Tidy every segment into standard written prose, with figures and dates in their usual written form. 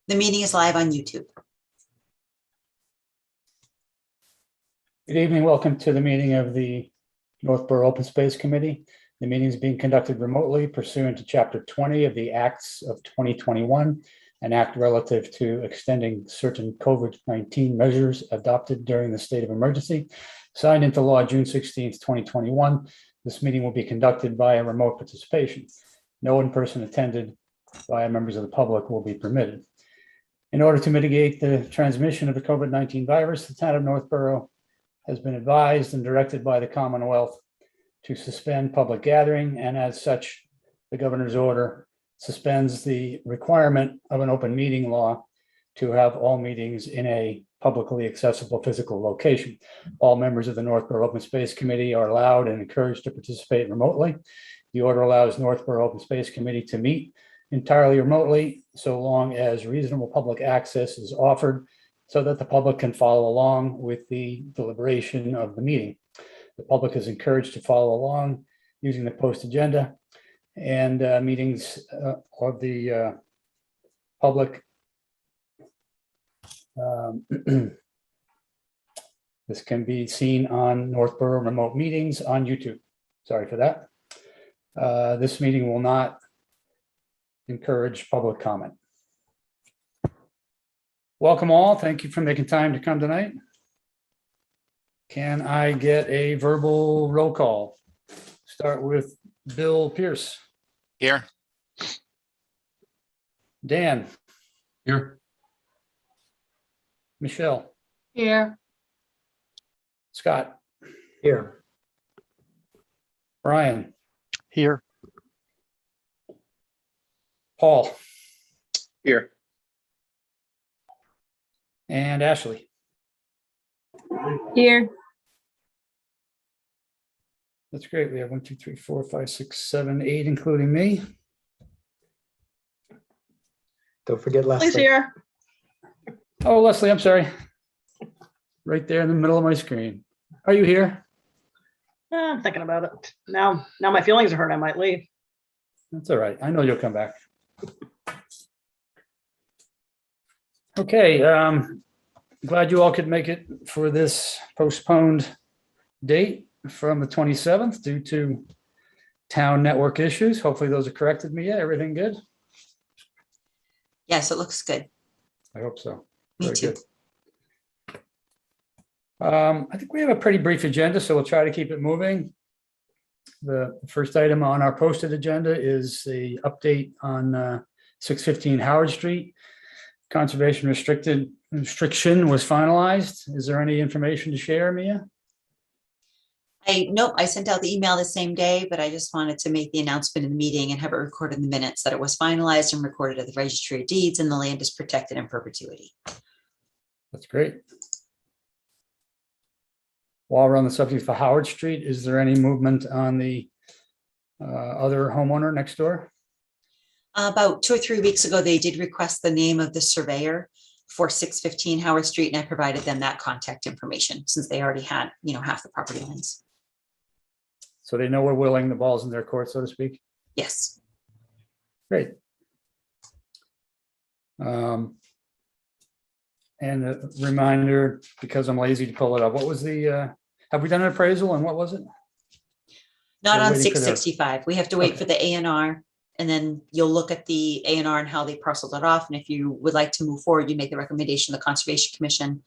The meeting is live on YouTube. Good evening. Welcome to the meeting of the Northborough Open Space Committee. The meeting is being conducted remotely pursuant to Chapter 20 of the Acts of 2021, an act relative to extending certain COVID-19 measures adopted during the state of emergency, signed into law June 16th, 2021. This meeting will be conducted via remote participation. No in-person attended by members of the public will be permitted. In order to mitigate the transmission of the COVID-19 virus, the town of Northborough has been advised and directed by the Commonwealth to suspend public gathering, and as such, the governor's order suspends the requirement of an open meeting law to have all meetings in a publicly accessible physical location. All members of the Northborough Open Space Committee are allowed and encouraged to participate remotely. The order allows Northborough Open Space Committee to meet entirely remotely, so long as reasonable public access is offered so that the public can follow along with the deliberation of the meeting. The public is encouraged to follow along using the post agenda, and meetings of the public. This can be seen on Northborough Remote Meetings on YouTube. Sorry for that. This meeting will not encourage public comment. Welcome all. Thank you for making time to come tonight. Can I get a verbal roll call? Start with Bill Pierce. Here. Dan. Here. Michelle. Here. Scott. Here. Brian. Here. Paul. Here. And Ashley. Here. That's great. We have 1, 2, 3, 4, 5, 6, 7, 8, including me. Don't forget Please Leslie. here. Oh, Leslie, I'm sorry. Right there in the middle of my screen. Are you here? I'm thinking about it. Now my feelings are hurt. I might leave. That's all right. I know you'll come back. Okay, glad you all could make it for this postponed date from the 27th due to town network issues. Hopefully those are corrected, Mia. Everything good? Yes, it looks good. I hope so. Me Very too. good. I think we have a pretty brief agenda, so we'll try to keep it moving. The first item on our posted agenda is the update on 615 Howard Street. Conservation restriction was finalized. Is there any information to share, Mia? Nope, I sent out the email the same day, but I just wanted to make the announcement in the meeting and have it recorded in the minutes that it was finalized and recorded at the Registry of Deeds, and the land is protected in perpetuity. That's great. While we're on the subject for Howard Street, is there any movement on the other homeowner next door? About 2 or 3 weeks ago, they did request the name of the surveyor for 615 Howard Street, and I provided them that contact information since they already had, half the property lines. So they know we're willing, the ball's in their court, so to speak. Yes. Great. And a reminder, because I'm lazy to pull it up, what was the, have we done an appraisal and what was it? Not We're on waiting for the- 665. We have to wait Okay. for the A&R, and then you'll look at the A&R and how they parceled it off. And if you would like to move forward, you make the recommendation to the Conservation Commission.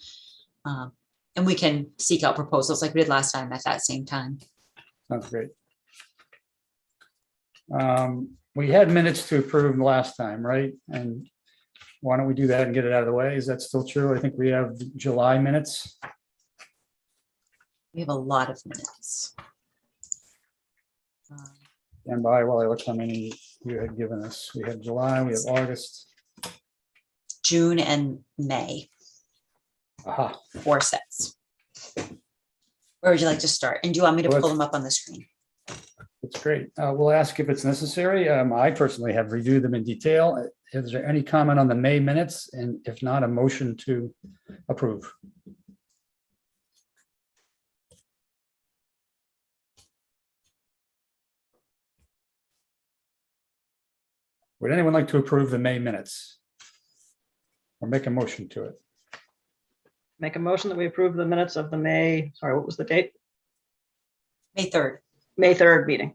And we can seek out proposals like we did last time at that same time. Sounds great. We had minutes to approve last time, right? And why don't we do that and get it out of the way? Is that still true? I think we have July minutes. We have a lot of minutes. And by while I look how many you had given us. We have July, we have August. June and May, Aha, 4 sets. Where would you like to start? And do you want me to pull them up on the screen? that's great. We'll ask if it's necessary. I personally have reviewed them in detail. Is there any comment on the May minutes? And if not, a motion to approve. Would anyone like to approve the May minutes? or make a motion to it. Make a motion that we approve the minutes of the what was the date? May 3rd. May 3rd meeting.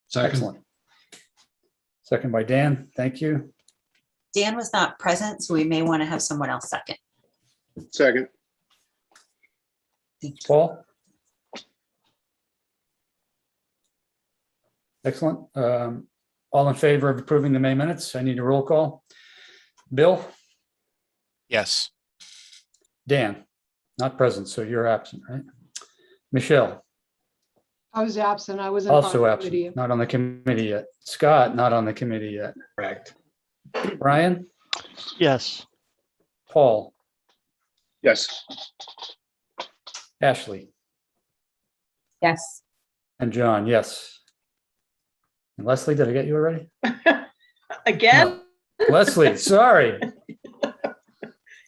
Second. Excellent. Second by Dan. Thank you. Dan was not present, so we may want to have someone else second. Second. Thank you. Paul? Excellent. All in favor of approving the May minutes? I need a roll call. Bill? Yes. Dan? Not present, so you're absent, right? Michelle? I was absent. I wasn't. Also on the committee. absent, not on the committee yet. Scott? Not on the committee yet. Correct. Brian? Yes. Paul? Yes. Ashley? Yes. And John, yes. And Leslie, did I get you already? Again? Leslie, sorry.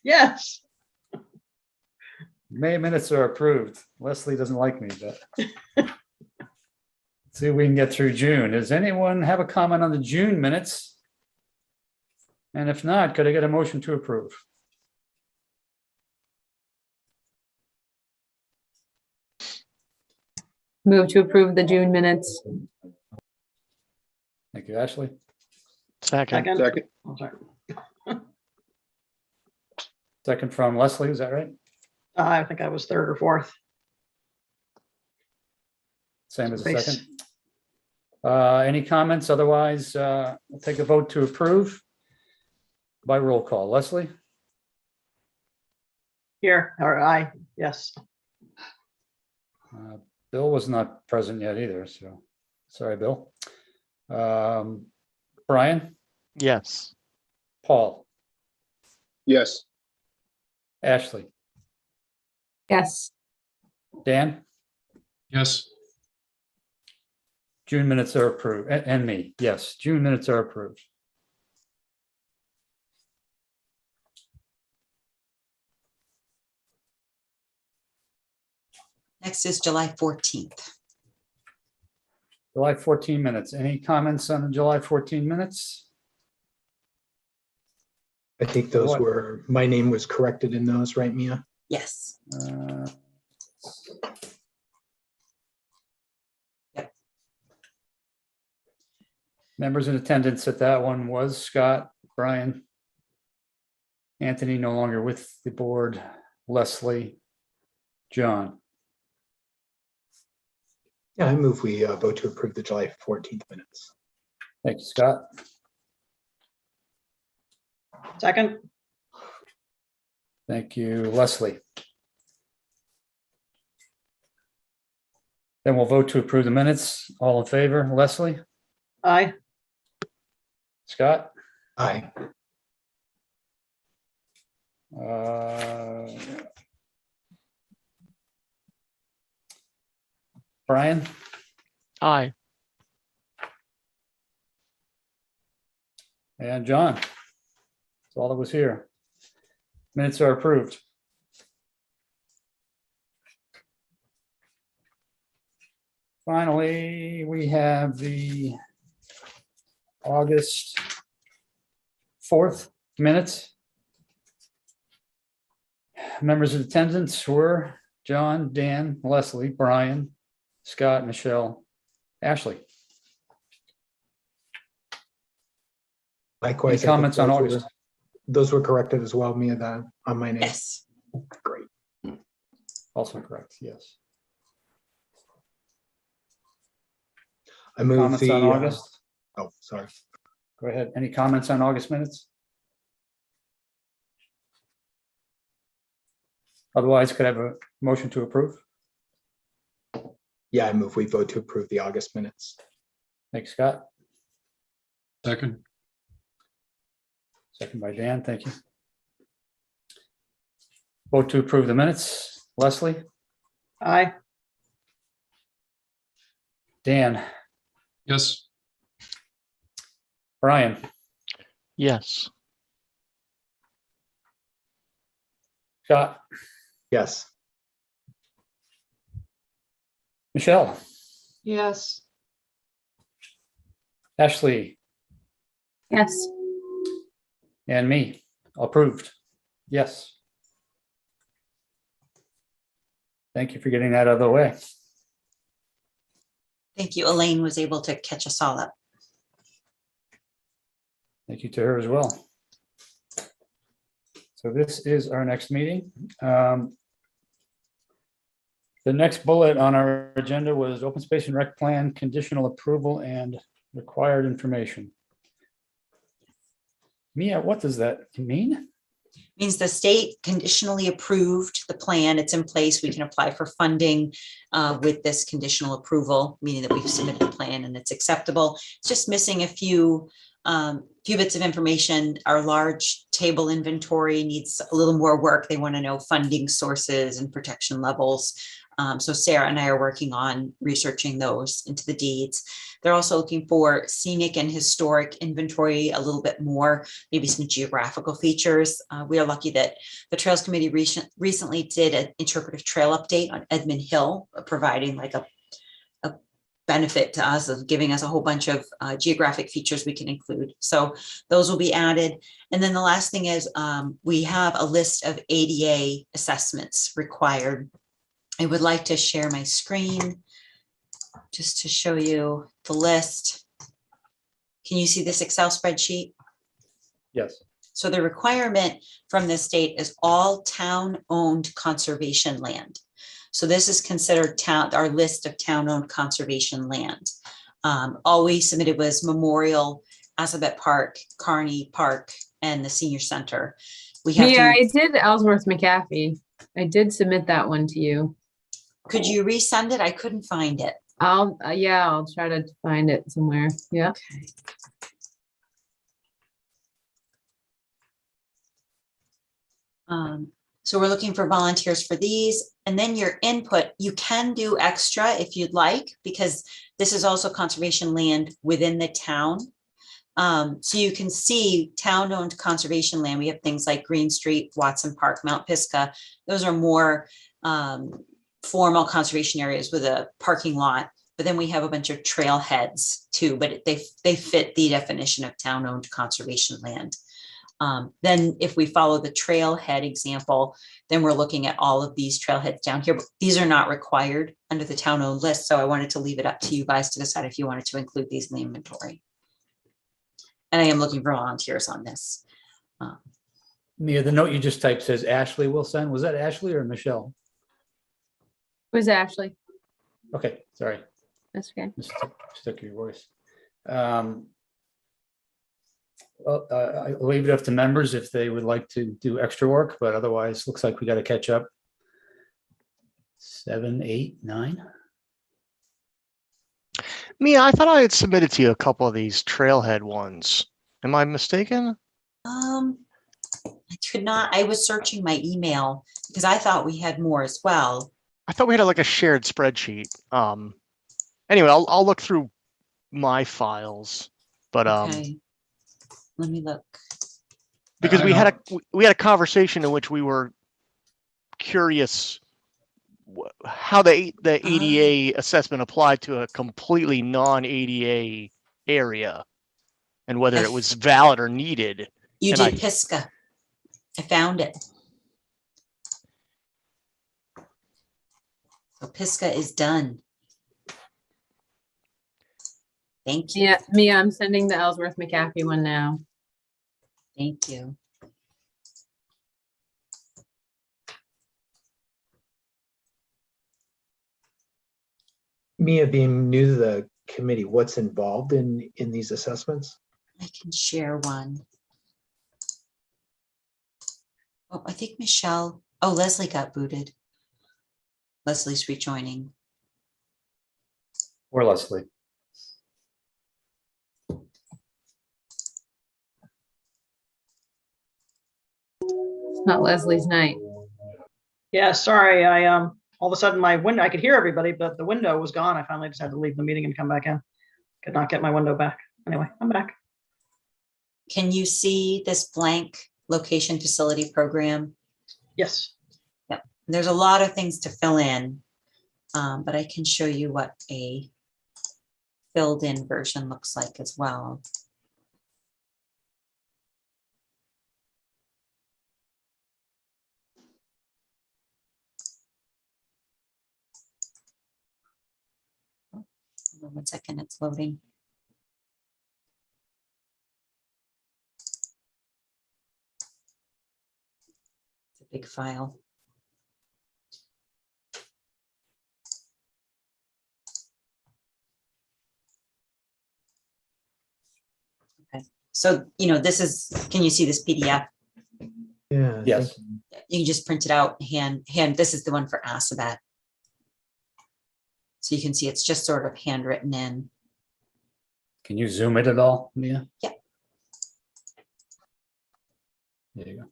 Yes. May minutes are approved. Leslie doesn't like me, but. See if we can get through June. Does anyone have a comment on the June minutes? And if not, could I get a motion to approve? Move to approve the June minutes. Thank you, Ashley. Second. Second. Second. Oh, sorry. Second from Leslie, is that right? I think I was 3rd or 4th. Same as a Space. second. Any comments? Otherwise, we'll take a vote to approve by roll call. Leslie? Here, or I, yes. Bill was not present yet either, so sorry, Bill. Brian? Yes. Paul? Yes. Ashley? Yes. Dan? Yes. June minutes are approved, and me, yes, June minutes are approved. Next is July 14th. July 14 minutes. Any comments on the July 14 minutes? I think those What? were, my name was corrected in those, right, Mia? Yes. Yep. Members in attendance at that one was Scott, Brian, Anthony, no longer with the board, Leslie, John. Yeah, I move we vote to approve the July 14th minutes. Thank you, Scott. Second. Thank you, Leslie. Then we'll vote to approve the minutes. All in favor, Leslie, Aye. Scott? Aye. Brian? Aye. And John. That's all that was here. Minutes are approved. Finally, we have the August 4th minutes. Members of attendance were John, Dan, Leslie, Brian, Scott, Michelle, Ashley. Likewise. Any I think comments on those were- August? Those were corrected as well, Mia, on my name. Yes. Great. Also correct, yes. I move Comments the. on August? Oh, sorry. Go ahead. Any comments on August minutes? Otherwise, could I have a motion to approve? Yeah, I move we vote to approve the August minutes. Thanks, Scott. Second. Second by Dan. Thank you. Vote to approve the minutes. Leslie, Aye. Dan, Yes. Brian, Yes. Scott, Yes. Michelle, Yes. Ashley, Yes. And me, approved. Yes. Thank you for getting that out of the way. Thank you. Elaine was able to catch us all up. Thank you to her as well. So this is our next meeting. The next bullet on our agenda was open space and rec plan, conditional approval and required information. Mia, what does that mean? Means the state conditionally approved the plan. It's in place. We can apply for funding with this conditional approval, meaning that we've submitted a plan and it's acceptable. It's just missing a few bits of information. Our large table inventory needs a little more work. They want to know funding sources and protection levels. So Sarah and I are working on researching those into the deeds. They're also looking for scenic and historic inventory a little bit more, maybe some geographical features. We are lucky that the Trails Committee recently did an interpretive trail update on Edmund Hill, providing like a benefit to us of giving us a whole bunch of geographic features we can include. So those will be added. And then the last thing is we have a list of ADA assessments required. I would like to share my screen just to show you the list. Can you see this Excel spreadsheet? Yes. So the requirement from the state is all town-owned conservation land. So this is considered our list of town-owned conservation land. All we submitted was Memorial, Assabet Park, Kearney Park, and the Senior Center. We have Mia, to, I did Ellsworth McAfee. I did submit that one to you. could you resend it? I couldn't find it. Yeah, I'll try to find it somewhere. Yeah. Okay. So we're looking for volunteers for these, and then your input, you can do extra if you'd like, because this is also conservation land within the town. So you can see town-owned conservation land. We have things like Green Street, Watson Park, Mount Pisgah. Those are more formal conservation areas with a parking lot. But then we have a bunch of trailheads too, but they fit the definition of town-owned conservation land. Then if we follow the trailhead example, then we're looking at all of these trailheads down here. But these are not required under the town-owned list. So I wanted to leave it up to you guys to decide if you wanted to include these in the inventory. And I am looking for volunteers on this. Mia, the note you just typed says Ashley will send. Was that Ashley or Michelle? It was Ashley. Okay, sorry. That's okay. Stuck your voice. Well, I'll leave it up to members if they would like to do extra work, but otherwise looks like we got to catch up. 7, 8, 9. Mia, I thought I had submitted to you a couple of these trailhead ones. Am I mistaken? I could not, I was searching my email because I thought we had more as well. I thought we had like a shared spreadsheet. Anyway, I'll look through my files, but Okay. Let me look. because we had a conversation in which we were curious how the ADA assessment applied to a completely non-ADA area and whether it was valid or needed. You And did Pisgah. I found it. So Pisgah is done. Thank you. Yeah, Mia, I'm sending the Ellsworth McAfee one now. Thank you. Mia, being new to the committee, what's involved in these assessments? I can share one. Oh, I think Michelle, Leslie got booted. Leslie's rejoining. Or Leslie. It's not Leslie's night. Yeah, sorry, I all of a sudden my window, I could hear everybody, but the window was gone. I finally just had to leave the meeting and come back in. Could not get my window back. Anyway, I'm back. Can you see this blank location facility program? Yes. There's a lot of things to fill in, but I can show you what a filled in version looks like as well. 1 second, it's loading. It's a big file. Okay, so, this is, can you see this PDF? Yeah. Yes. You can just print it out, hand, this is the one for Assabet. So you can see it's just sort of handwritten in. Can you zoom it at all, Mia? Yeah. There you go.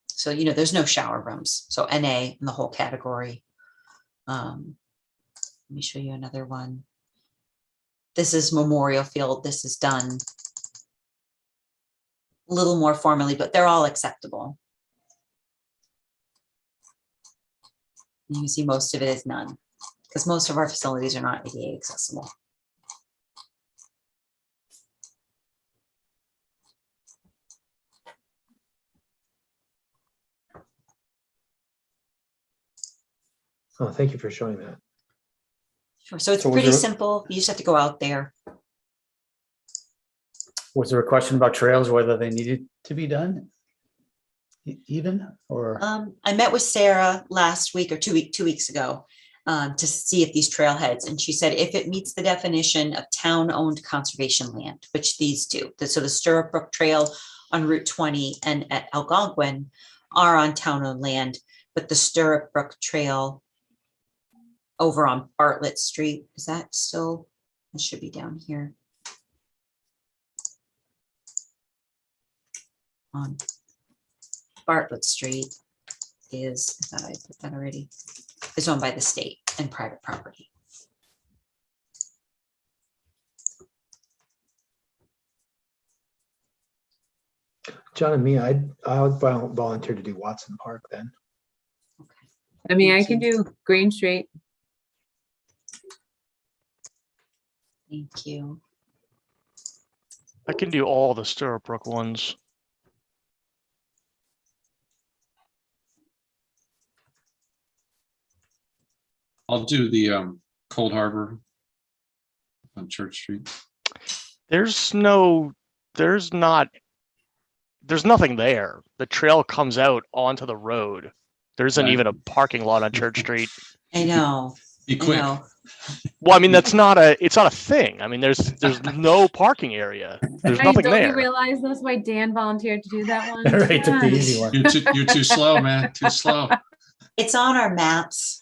So, there's no shower rooms. So NA in the whole category. Let me show you another one. This is Memorial Field. This is done a little more formally, but they're all acceptable. You can see most of it is none, because most of our facilities are not ADA accessible. Oh, thank you for showing that. Sure. So it's So was pretty there- simple. You just have to go out there. Was there a question about trails, whether they needed to be done? Even, or, I met with Sarah last week or 2 weeks ago to see if these trailheads, and she said if it meets the definition of town-owned conservation land, which these do. So the Stirrup Brook Trail on Route 20 and at Algonquin are on town-owned land, but the Stirrup Brook Trail over on Bartlett Street, is that still, it should be down here. On Bartlett Street is, I thought I put that already, is owned by the state and private property. John and me, I would volunteer to do Watson Park then. Okay. I mean, I Thank can do Green Street. Thank you. I can do all the Stirrup Brook ones. I'll do the Cold Harbor on Church Street. There's nothing there. The trail comes out onto the road. There isn't Right. even a parking lot on Church Street. I know, Be I quick. know. Well, I mean, it's not a thing. I mean, there's no parking area. There's Right, nothing don't you there. realize that's why Dan volunteered to do that one? right, took the Gosh. easy one. You're too slow, man. Too slow. It's on our maps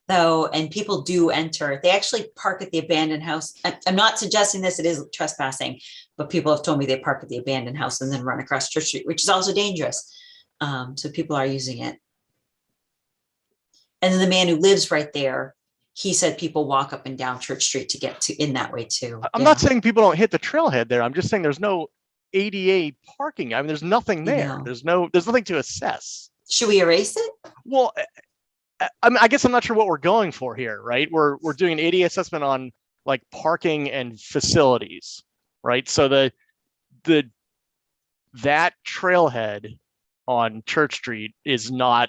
though, and people do enter. They actually park at the abandoned house. I'm not suggesting this, it is trespassing, but people have told me they park at the abandoned house and then run across Church Street, which is also dangerous. So people are using it. And then the man who lives right there, he said people walk up and down Church Street to get to in that way too. I'm Yeah. not saying people don't hit the trailhead there. I'm just saying there's no ADA parking. I mean, there's nothing there. know. There's nothing to assess. Should we erase it? Well, I mean, I guess I'm not sure what we're going for here, right? We're doing an ADA assessment on like parking and facilities, right? So that trailhead on Church Street is not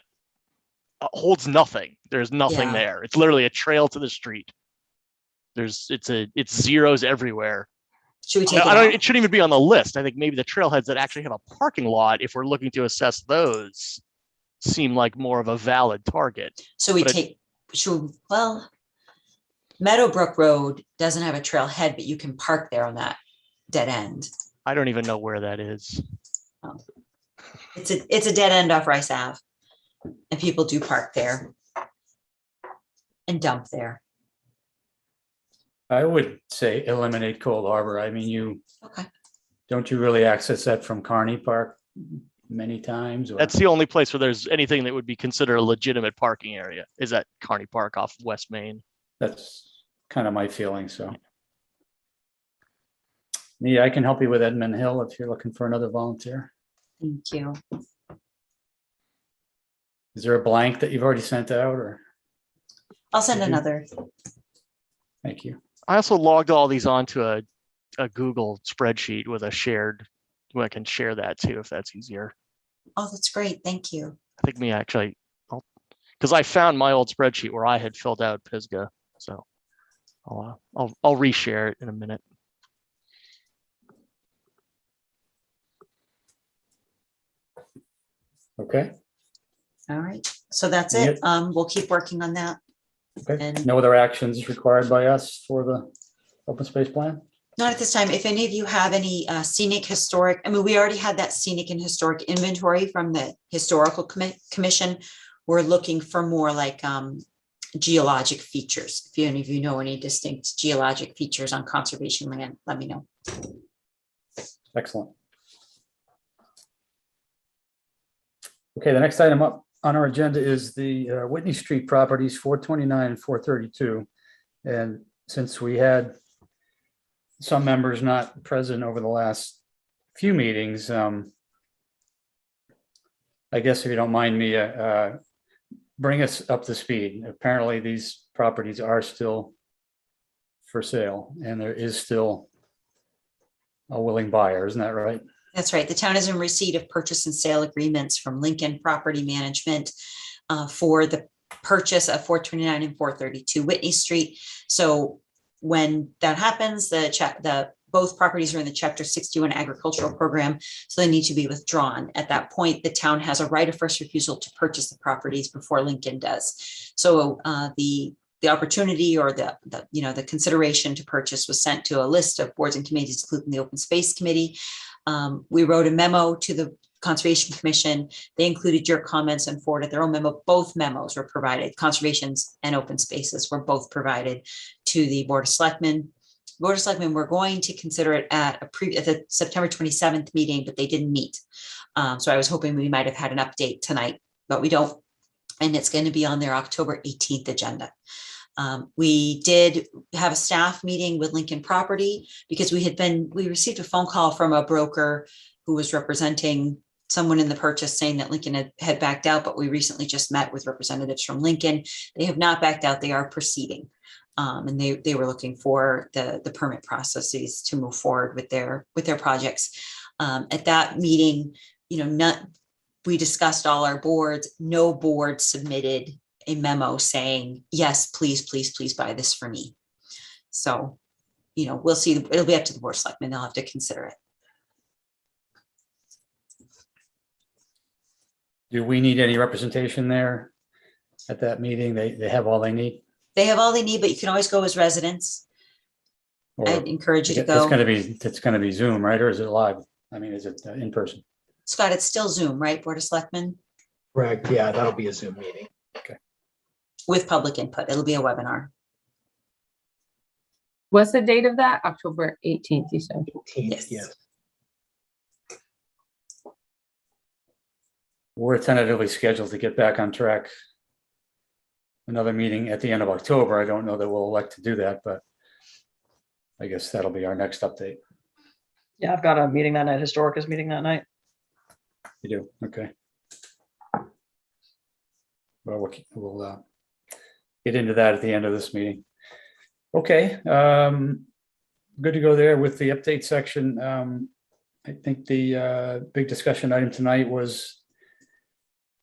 holds nothing. There's nothing Yeah. there. It's literally a trail to the street. It's zeros everywhere. Should we take it I don't. off? It shouldn't even be on the list. I think maybe the trailheads that actually have a parking lot, if we're looking to assess those, seem like more of a valid target. So we but take, well, Meadowbrook Road doesn't have a trailhead, but you can park there on that dead end. I don't even know where that is. It's a dead end off Rice Ave. And people do park there and dump there. I would say eliminate Cold Harbor. I mean, Okay. don't you really access that from Kearney Park many times? Or- That's the only place where there's anything that would be considered a legitimate parking area is at Kearney Park off West Main. That's kind of my feeling, so. Yeah, I can help you with Edmund Hill if you're looking for another volunteer. Thank you. Is there a blank that you've already sent out, or? I'll send Mhm. another. Thank you. I also logged all these onto a Google spreadsheet with a shared, I can share that too, if that's easier. Oh, that's great. Thank you. I think me actually, because I found my old spreadsheet where I had filled out Pisgah. So I'll reshare it in a minute. Okay, All right, so that's Yeah. it. We'll keep working on that. okay. And- No other actions required by us for the open space plan? Not at this time. If any of you have any scenic historic, I mean, we already had that scenic and historic inventory from the historical commission. We're looking for more like geologic features. If any of you know any distinct geologic features on conservation land, let me know. Excellent. Okay, the next item up on our agenda is the Whitney Street properties, 429 and 432. And since we had some members not present over the last few meetings, I guess if you don't mind me, bring us up to speed. Apparently, these properties are still for sale and there is still a willing buyer, isn't that right? That's right. The town is in receipt of purchase and sale agreements from Lincoln Property Management for the purchase of 429 and 432 Whitney Street. So when that happens, both properties are in the Chapter 61 agricultural program, so they need to be withdrawn. At that point, the town has a right of first refusal to purchase the properties before Lincoln does. So the opportunity or the consideration to purchase was sent to a list of boards and committees, including the Open Space Committee. We wrote a memo to the Conservation Commission. They included your comments and forwarded their own memo. Both memos were provided. Conservations and Open Spaces were both provided to the Board of Selectmen. Board of Selectmen were going to consider it at the September 27th meeting, but they didn't meet. So I was hoping we might have had an update tonight, but we don't. And it's going to be on their October 18th agenda. We did have a staff meeting with Lincoln Property because we received a phone call from a broker who was representing someone in the purchase saying that Lincoln had backed out, but we recently just met with representatives from Lincoln. They have not backed out. They are proceeding. And they were looking for the permit processes to move forward with their projects. At that meeting, we discussed all our boards. No board submitted a memo saying, yes, please, please, please buy this for me. So, we'll see. It'll be up to the Board of Selectmen. They'll have to consider it. Do we need any representation there at that meeting? They have all they need? They have all they need, but you can always go as residents. Or I'd encourage you to it's go. gonna be Zoom, right? Or is it live? I mean, is it in person? Scott, it's still Zoom, right? Board of Selectmen Correct, yeah, that'll be a Zoom meeting. with public input. It'll be a webinar. What's the date of that? October 18th, you said. 18th, Yes. yes. We're tentatively scheduled to get back on track. Another meeting at the end of October. I don't know that we'll elect to do that, but I guess that'll be our next update. Yeah, I've got a meeting that night. Historic is meeting that night. You do, okay. Well, we'll get into that at the end of this meeting. Okay, good to go there with the update section. I think the big discussion item tonight was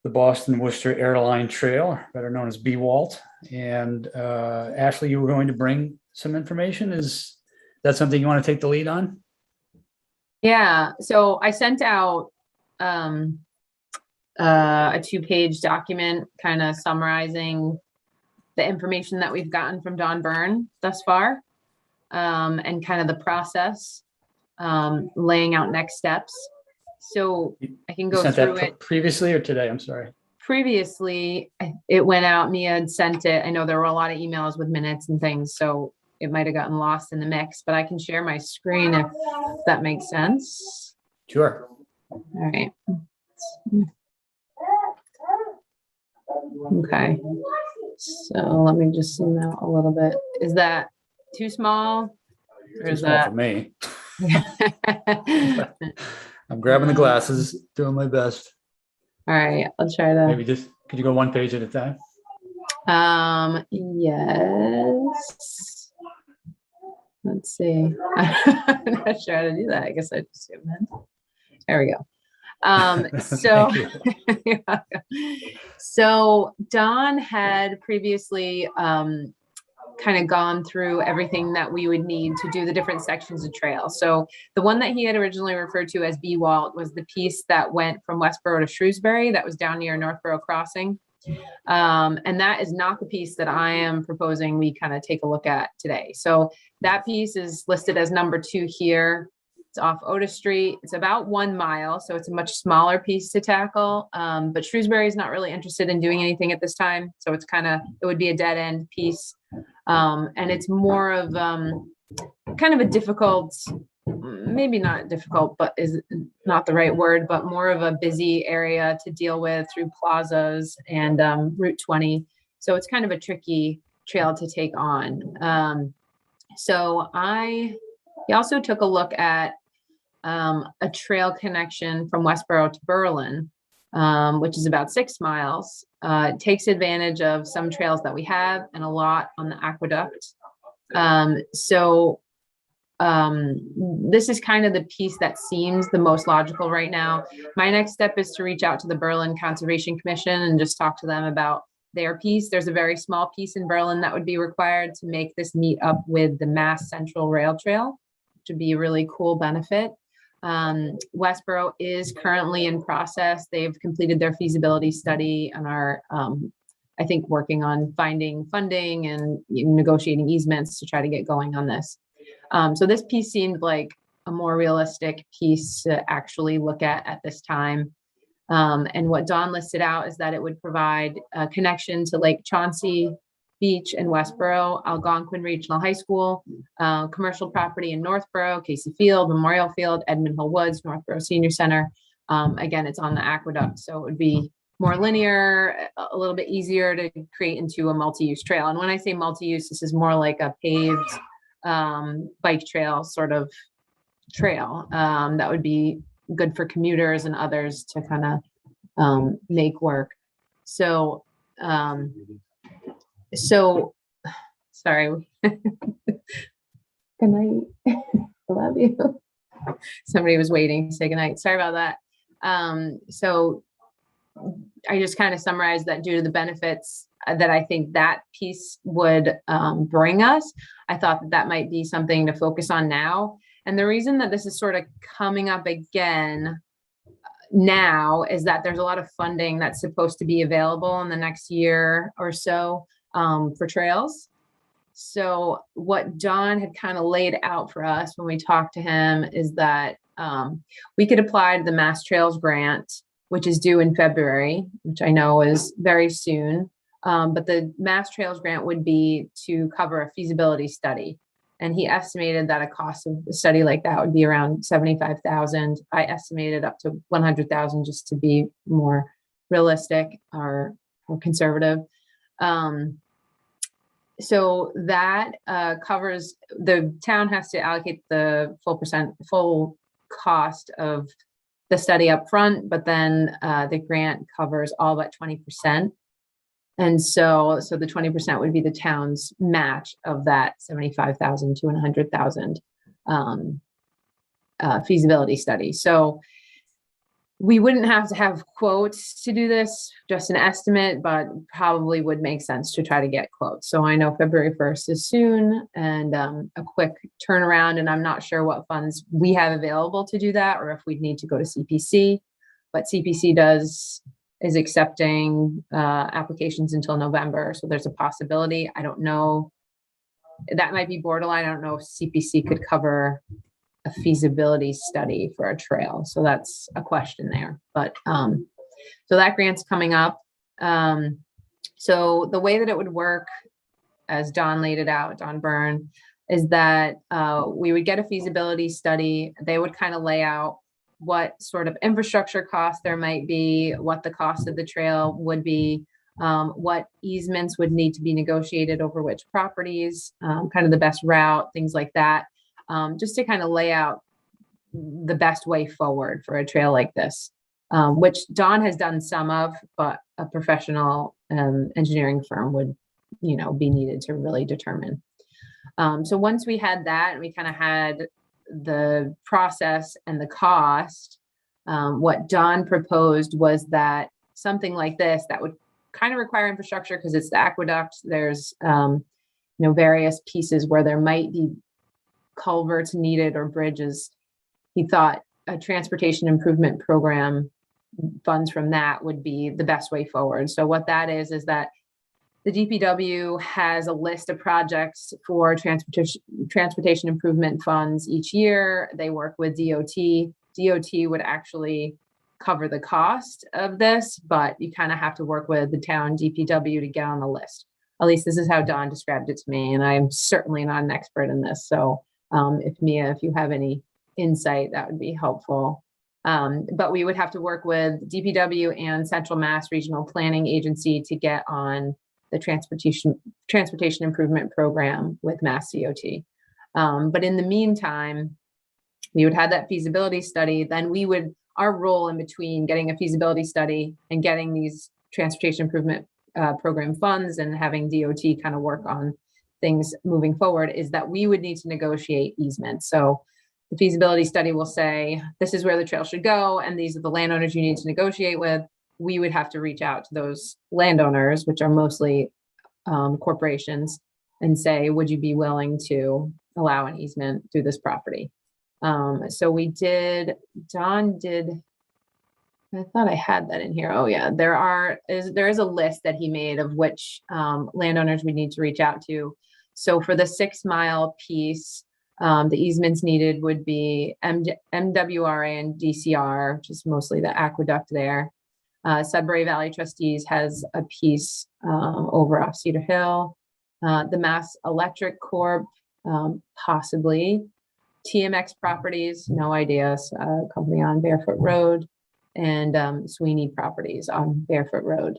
the Boston Worcester Airline Trail, better known as BWALT. And Ashley, you were going to bring some information. Is that something you want to take the lead on? Yeah, so I sent out a 2-page document kind of summarizing the information that we've gotten from Don Byrne thus far, and kind of the process, laying out next steps. So I can You go sent through that it. previously or today? I'm sorry. Previously, it went out, Mia had sent it. I know there were a lot of emails with minutes and things, so it might have gotten lost in the mix, but I can share my screen if that makes sense. Sure. All right. Okay. So let me just zoom out a little bit. Is that too small? Or Too is small for that? me. I'm grabbing the glasses, doing my best. All right, I'll try to. Maybe just, could you go one page at a time? Yes. Let's see. I'm not sure how to do that. I guess I just zoom in. There we go. So, Thank so Don had previously kind of gone through everything that we would need to do the different sections of trail. So the one that he had originally referred to as B-Walt was the piece that went from Westboro to Shrewsbury, that was down near Northborough Crossing. And that is not the piece that I am proposing we kind of take a look at today. So that piece is listed as number 2 here. It's off Otis Street. It's about 1 mile, so it's a much smaller piece to tackle. But Shrewsbury is not really interested in doing anything at this time, so it's it would be a dead end piece. And it's more of kind of a difficult, maybe not difficult, but is not the right word, but more of a busy area to deal with through plazas and Route 20. So it's kind of a tricky trail to take on. He also took a look at a trail connection from Westboro to Berlin, which is about 6 miles. It takes advantage of some trails that we have and a lot on the aqueduct. This is kind of the piece that seems the most logical right now. My next step is to reach out to the Berlin Conservation Commission and just talk to them about their piece. There's a very small piece in Berlin that would be required to make this meet up with the Mass Central Rail Trail, which would be a really cool benefit. Westboro is currently in process. They've completed their feasibility study and are, I think, working on finding funding and negotiating easements to try to get going on this. So this piece seemed like a more realistic piece to actually look at this time. And what Don listed out is that it would provide a connection to Lake Chauncey Beach in Westboro, Algonquin Regional High School, commercial property in Northborough, Casey Field, Memorial Field, Edmund Hill Woods, Northborough Senior Center. Again, it's on the aqueduct, so it would be more linear, a little bit easier to create into a multi-use trail. And when I say multi-use, this is more like a paved bike trail sort of trail that would be good for commuters and others to kind of make work. So sorry. Good night. I love you. Somebody was waiting to say good night. Sorry about that. So I just kind of summarized that due to the benefits that I think that piece would bring us, I thought that might be something to focus on now. And the reason that this is sort of coming up again now is that there's a lot of funding that's supposed to be available in the next year or so for trails. So what Don had kind of laid out for us when we talked to him is that we could apply to the Mass Trails Grant, which is due in February, which I know is very soon. But the Mass Trails Grant would be to cover a feasibility study. And he estimated that a cost of a study like that would be around $75,000. I estimated up to $100,000 just to be more realistic or conservative. So that covers, the town has to allocate the full cost of the study up front, but then the grant covers all but 20%. And so the 20% would be the town's match of that 75,000 to 100,000 feasibility study. So we wouldn't have to have quotes to do this, just an estimate, but probably would make sense to try to get quotes. So I know February 1st is soon and a quick turnaround, and I'm not sure what funds we have available to do that, or if we'd need to go to CPC, but CPC is accepting applications until November. So there's a possibility. I don't know. That might be borderline. I don't know if CPC could cover a feasibility study for a trail. So that's a question there. But so that grant's coming up. So the way that it would work, as Don laid it out, Don Byrne, is that we would get a feasibility study. They would kind of lay out what sort of infrastructure costs there might be, what the cost of the trail would be, what easements would need to be negotiated over which properties, kind of the best route, things like that, just to kind of lay out the best way forward for a trail like this, which Don has done some of, but a professional engineering firm would, be needed to really determine. So once we had that, and we kind of had the process and the cost, what Don proposed was that something like this that would kind of require infrastructure because it's the aqueduct. There's various pieces where there might be culverts needed or bridges. He thought a transportation improvement program funds from that would be the best way forward. So what that is that the DPW has a list of projects for transportation improvement funds each year. They work with DOT. DOT would actually cover the cost of this, but you kind of have to work with the town DPW to get on the list. At least this is how Don described it to me, and I'm certainly not an expert in this. So if Mia, if you have any insight, that would be helpful. But we would have to work with DPW and Central Mass Regional Planning Agency to get on the transportation improvement program with Mass DOT. But in the meantime, we would have that feasibility study. Then our role in between getting a feasibility study and getting these transportation improvement program funds and having DOT kind of work on things moving forward is that we would need to negotiate easements. So the feasibility study will say, this is where the trail should go, and these are the landowners you need to negotiate with. We would have to reach out to those landowners, which are mostly corporations, and say, would you be willing to allow an easement through this property? So Don did, I thought I had that in here. Oh yeah, there is a list that he made of which landowners we need to reach out to. So for the 6 mile piece, the easements needed would be MWRA and DCR, which is mostly the aqueduct there. Sudbury Valley Trustees has a piece over off Cedar Hill. The Mass Electric Corp, possibly. TMX Properties, no idea, company on Barefoot Road, and Sweeney Properties on Barefoot Road.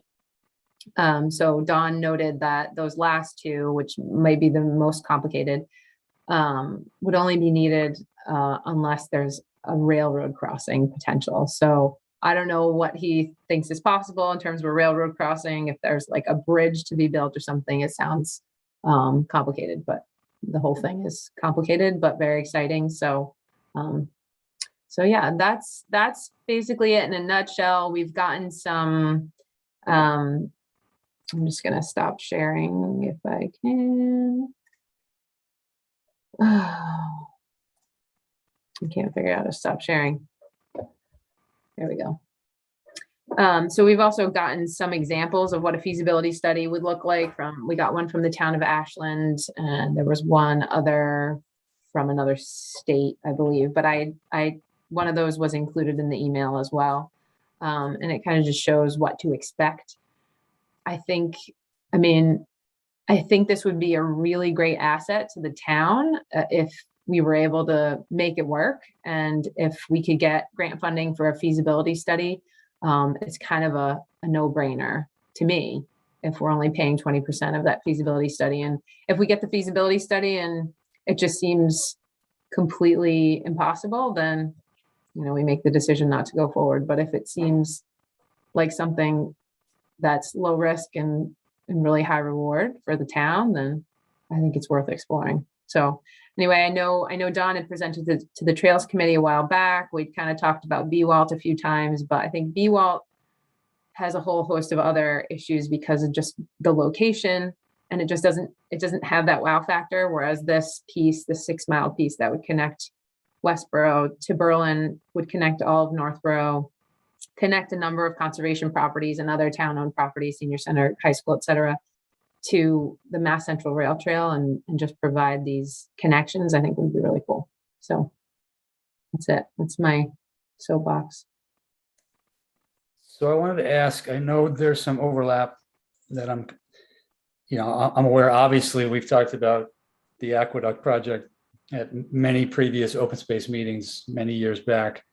So Don noted that those last two, which might be the most complicated, would only be needed unless there's a railroad crossing potential. So I don't know what he thinks is possible in terms of a railroad crossing. If there's like a bridge to be built or something, it sounds complicated, but the whole thing is complicated, but very exciting. So, so yeah, that's basically it in a nutshell. We've gotten some, I'm just going to stop sharing if I can. Oh, I can't figure out how to stop sharing. There we go. So we've also gotten some examples of what a feasibility study would look like we got one from the town of Ashland, and there was one other from another state, I believe, but one of those was included in the email as well. And it kind of just shows what to expect. I think this would be a really great asset to the town if we were able to make it work. And if we could get grant funding for a feasibility study, it's kind of a no-brainer to me if we're only paying 20% of that feasibility study. And if we get the feasibility study and it just seems completely impossible, then, we make the decision not to go forward. But if it seems like something that's low risk and really high reward for the town, then I think it's worth exploring. So anyway, I know Don had presented to the Trails Committee a while back. We'd kind of talked about BWALT a few times, but I think BWALT has a whole host of other issues because of just the location, and it doesn't have that wow factor. Whereas this piece, the 6 mile piece that would connect Westboro to Berlin, would connect all of Northborough, connect a number of conservation properties and other town-owned properties, senior center, high school, et cetera, to the Mass Central Rail Trail and just provide these connections, I think would be really cool. So that's it. That's my soapbox. So I wanted to ask, I know there's some overlap that I'm aware. Obviously, we've talked about the aqueduct project at many previous open space meetings many years back.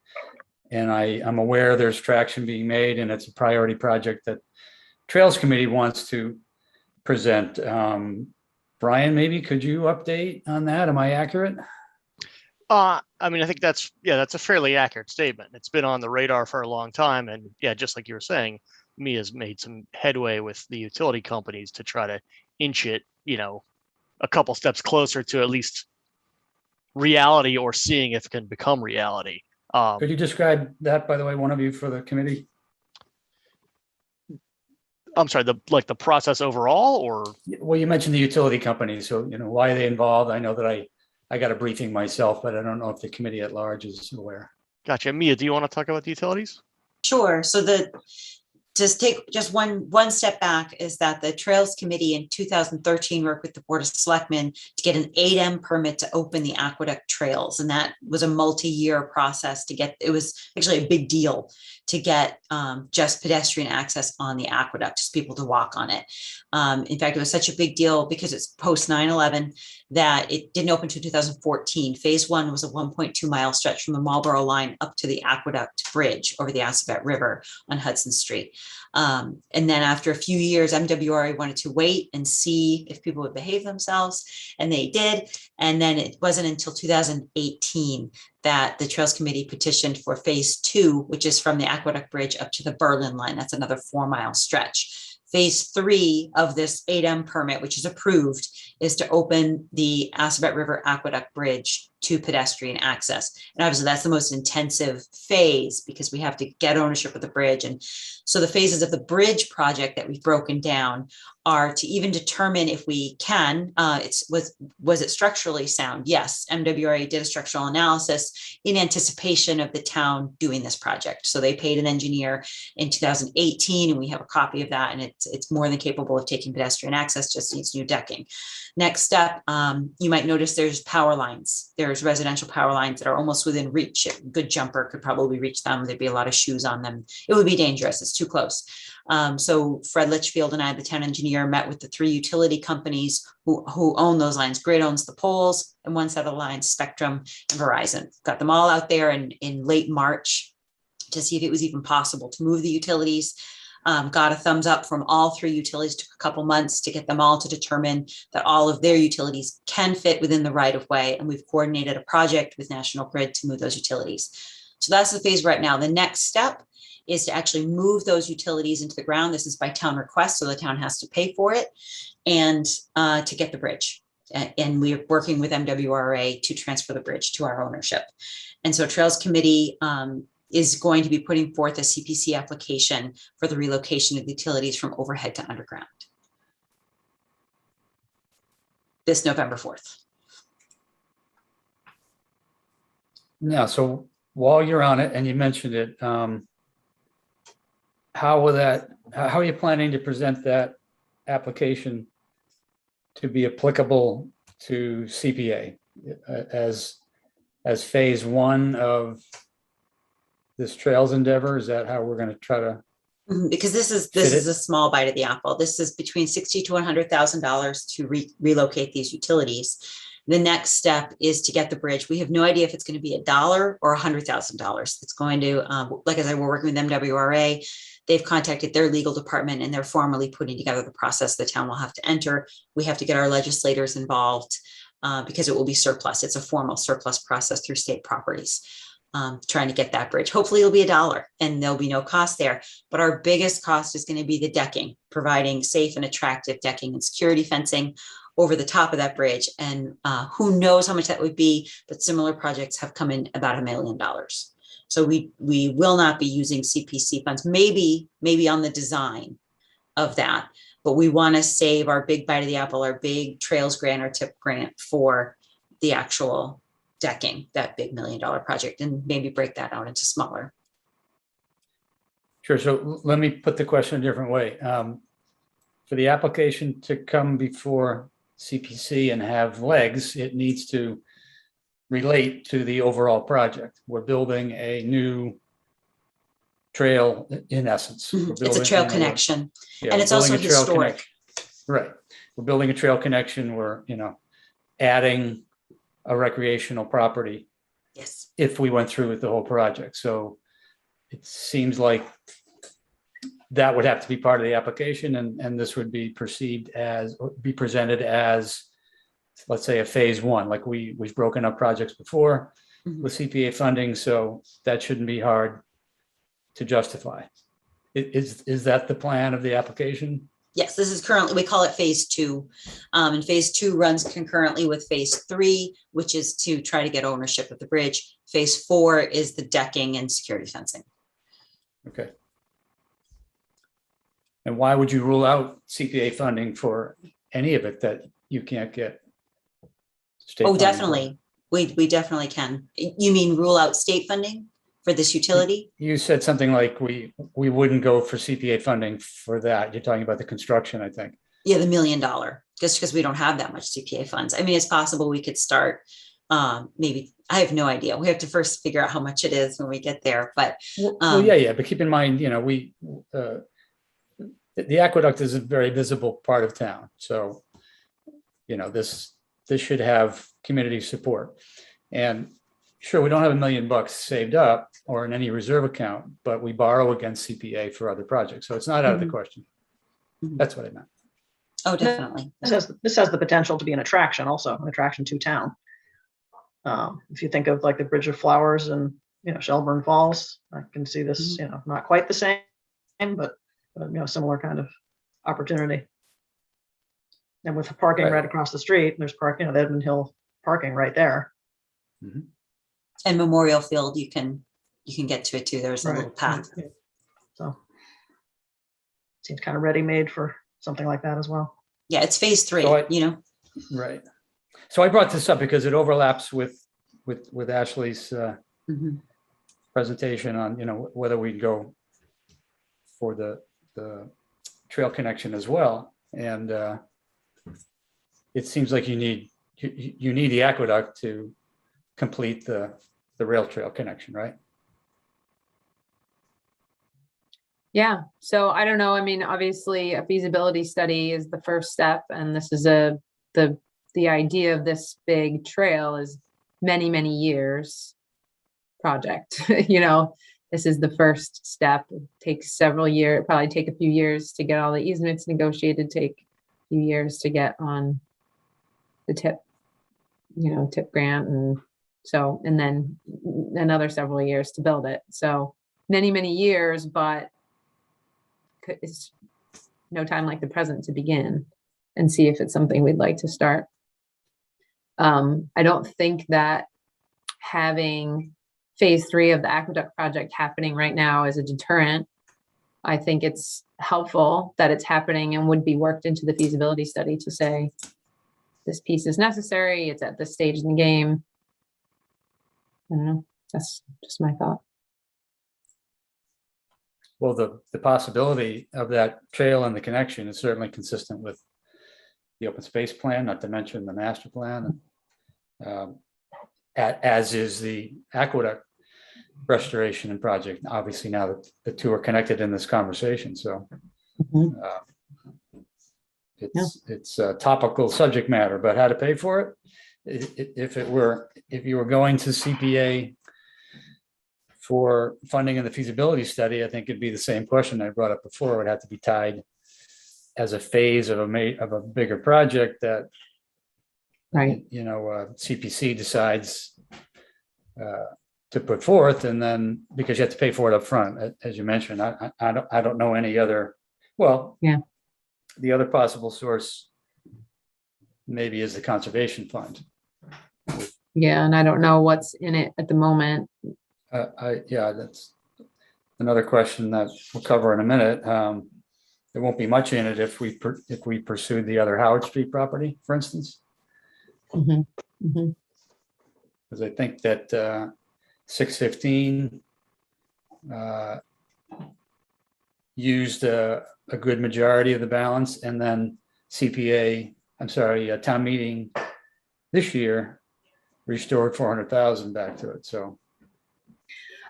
And I'm aware there's traction being made, and it's a priority project that Trails Committee wants to present. Brian, maybe could you update on that? Am I accurate? I think that's a fairly accurate statement. It's been on the radar for a long time. And yeah, just like you were saying, Mia's made some headway with the utility companies to try to inch it, a couple steps closer to at least reality, or seeing if it can become reality. Could you describe that, by the way, one of you for the committee? I'm sorry, the process overall, or? Well, you mentioned the utility companies, so, why are they involved? I know that I got a briefing myself, but I don't know if the committee at large is aware. Gotcha. Mia, do you want to talk about the utilities? Sure. So just take just one step back is that the Trails Committee in 2013 worked with the Board of Selectmen to get an 8M permit to open the aqueduct trails. And that was a multi-year process to get, it was actually a big deal to get just pedestrian access on the aqueduct, just people to walk on it. In fact, it was such a big deal because it's post 9/11 that it didn't open until 2014. Phase 1 was a 1.2 mile stretch from the Marlboro line up to the Aqueduct Bridge over the Assabet River on Hudson Street. And then after a few years, MWRA wanted to wait and see if people would behave themselves, and they did. And then it wasn't until 2018 that the Trails Committee petitioned for phase 2, which is from the Aqueduct Bridge up to the Berlin line. That's another 4-mile stretch. Phase 3 of this 8M permit, which is approved, is to open the Assabet River Aqueduct Bridge to pedestrian access. And obviously that's the most intensive phase because we have to get ownership of the bridge. And so the phases of the bridge project that we've broken down are to even determine if we can, was it structurally sound? Yes, MWRA did a structural analysis in anticipation of the town doing this project. So they paid an engineer in 2018, and we have a copy of that, and it's more than capable of taking pedestrian access, just needs new decking. Next step, you might notice there's power lines. There's residential power lines that are almost within reach. A good jumper could probably reach them. There'd be a lot of shoes on them. It would be dangerous. It's too close. So Fred Litchfield and I, the town engineer, met with the 3 utility companies who own those lines. Grid owns the poles, and one set of lines, Spectrum and Verizon. Got them all out there in late March to see if it was even possible to move the utilities. Got a thumbs up from all 3 utilities. Took a couple months to get them all to determine that all of their utilities can fit within the right of way. And we've coordinated a project with National Grid to move those utilities. So that's the phase right now. The next step is to actually move those utilities into the ground. This is by town request, so the town has to pay for it, and to get the bridge. And we're working with MWRA to transfer the bridge to our ownership. And so Trails Committee is going to be putting forth a CPC application for the relocation of the utilities from overhead to underground this November 4th. Now, so while you're on it, and you mentioned it, how are you planning to present that application to be applicable to CPA as phase 1 of this trails endeavor? Is that how we're going to try to? Because this is a small bite of the apple. This is between $60,000 to $100,000 to relocate these utilities. The next step is to get the bridge. We have no idea if it's going to be $1 or $100,000. It's going to, like I said, we're working with MWRA. They've contacted their legal department, and they're formally putting together the process the town will have to enter. We have to get our legislators involved because it will be surplus. It's a formal surplus process through state properties. Trying to get that bridge. Hopefully it'll be $1 and there'll be no cost there. But our biggest cost is going to be the decking, providing safe and attractive decking and security fencing over the top of that bridge. And who knows how much that would be, but similar projects have come in about $1 million. So we will not be using CPC funds, maybe on the design of that, but we want to save our big bite of the apple, our big trails grant or tip grant for the actual decking, that big $1 million project, and maybe break that out into smaller. Sure. So let me put the question a different way. For the application to come before CPC and have legs, it needs to relate to the overall project. We're building a new trail in essence. It's a trail connection, and it's also historic. Right. We're building a trail connection. We're, adding a recreational property. Yes. If we went through with the whole project. So it seems like that would have to be part of the application, and this would be perceived as, or be presented as, let's say, a phase 1, like we've broken up projects before with CPA funding, so that shouldn't be hard to justify. Is that the plan of the application? Yes, this is currently, we call it phase 2. And phase 2 runs concurrently with phase 3, which is to try to get ownership of the bridge. Phase 4 is the decking and security fencing. Okay. And why would you rule out CPA funding for any of it that you can't get? state Oh, funding for? definitely. We definitely can. You mean rule out state funding for this utility? You said something like we wouldn't go for CPA funding for that. You're talking about the construction, I think. Yeah, the $1 million, just because we don't have that much CPA funds. I mean, it's possible we could start, maybe, I have no idea. We have to first figure out how much it is when we get there, but Well, yeah, but keep in mind, the aqueduct is a very visible part of town. So, this should have community support. And sure, we don't have $1 million saved up or in any reserve account, but we borrow against CPA for other projects. So it's not out of the Mhm. question. Mhm. That's what I meant. oh, definitely. This has the potential to be an attraction also, an attraction to town. If you think of like the Bridge of Flowers and, Shelburne Falls, I can see this, not quite the same, but, similar kind of opportunity. And with the parking Right. right across the street, there's the Edmund Hill parking right there. And Memorial Field, you can get to it too. There's a little path. Yeah. So seems kind of ready-made for something like that as well. Yeah, it's phase 3, So Right. So I brought this up because it overlaps with Ashley's Mhm. presentation on, whether we'd go for the trail connection as well. And it seems like you need the aqueduct to complete the rail trail connection, right? Yeah, so I don't know. I mean, obviously a feasibility study is the first step, and this is the idea of this big trail is many, many years project. This is the first step. It takes several years, probably take a few years to get all the easements negotiated, take a few years to get on the tip grant. And then another several years to build it. So many, many years, but it's no time like the present to begin and see if it's something we'd like to start. I don't think that having phase 3 of the aqueduct project happening right now is a deterrent. I think it's helpful that it's happening and would be worked into the feasibility study to say this piece is necessary. It's at this stage in the game. I don't know. That's just my thought. Well, the possibility of that trail and the connection is certainly consistent with the open space plan, not to mention the master plan. As is the aqueduct restoration and project. Obviously, now that the two are connected in this conversation, so it's a topical subject matter. But how to pay for it? If you were going to CPA for funding in the feasibility study, I think it'd be the same question I brought up before. It would have to be tied as a phase of a bigger project that, Right. CPC decides to put forth, and then because you have to pay for it up front, as you mentioned. I don't know any other. Well, Yeah. The other possible source maybe is the conservation fund. Yeah, and I don't know what's in it at the moment. That's another question that we'll cover in a minute. There won't be much in it if we pursued the other Howard Street property, for instance, because I think that 615 used a good majority of the balance, and then town meeting this year restored 400,000 back to it. So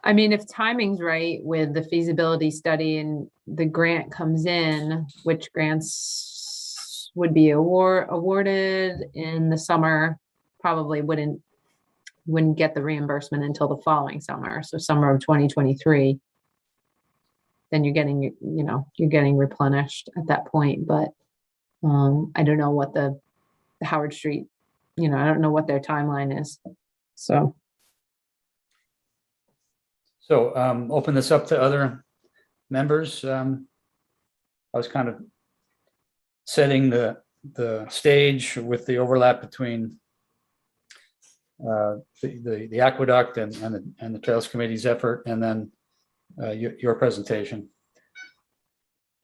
I mean, if timing's right with the feasibility study and the grant comes in, which grants would be awarded in the summer, probably wouldn't get the reimbursement until the following summer. So summer of 2023, then you're getting replenished at that point. But I don't know what the Howard Street, I don't know what their timeline is. So open this up to other members. I was kind of setting the stage with the overlap between the aqueduct and the Trails Committee's effort, and then your presentation.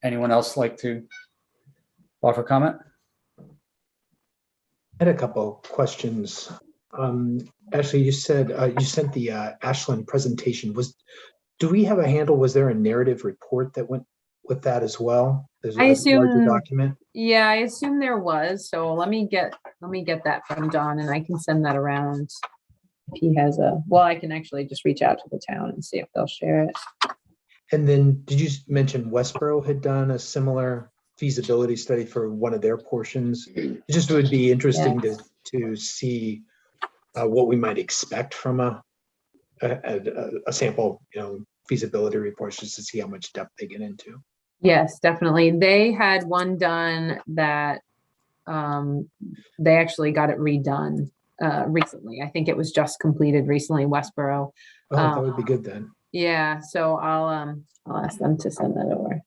anyone else like to offer comment? I had a couple questions. Ashley, you said you sent the Ashland presentation. Do we have a handle? Was there a narrative report that went with that as well? There's I a larger assume- document. Yeah, I assume there was, so let me get that from Don and I can send that around. If he has well, I can actually just reach out to the town and see if they'll share it. And then did you mention Westboro had done a similar feasibility study for one of their portions? It just would be interesting to see what we might expect from a sample, feasibility report, just to see how much depth they get into. Yes, definitely. They had one done that they actually got it redone recently. I think it was just completed recently, Westboro. Oh, that would be good then. Yeah, so I'll ask them to send that over.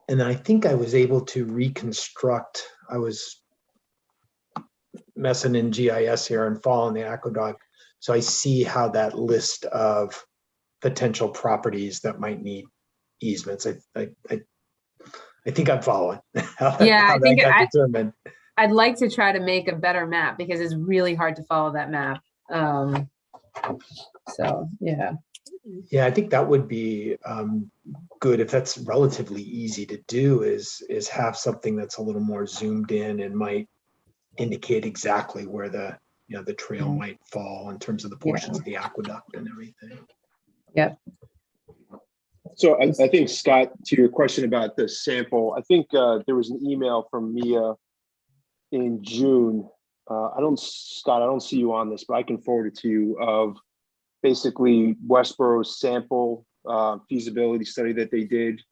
And I think I was able to reconstruct, I was messing in GIS here and following the aqueduct. So I see how that list of potential properties that might need easements. I think I'm following. I think got determined. I'd like to try to make a better map because it's really hard to follow that map. So yeah. Yeah, I think that would be good if that's relatively easy to do. Is have something that's a little more zoomed in and might indicate exactly where the trail might fall in terms of the portions of the aqueduct and everything. Yep. So I think, Scott, to your question about the sample, I think there was an email from Mia in June. Scott, I don't see you on this, but I can forward it to you, of basically Westboro's sample feasibility study that they did,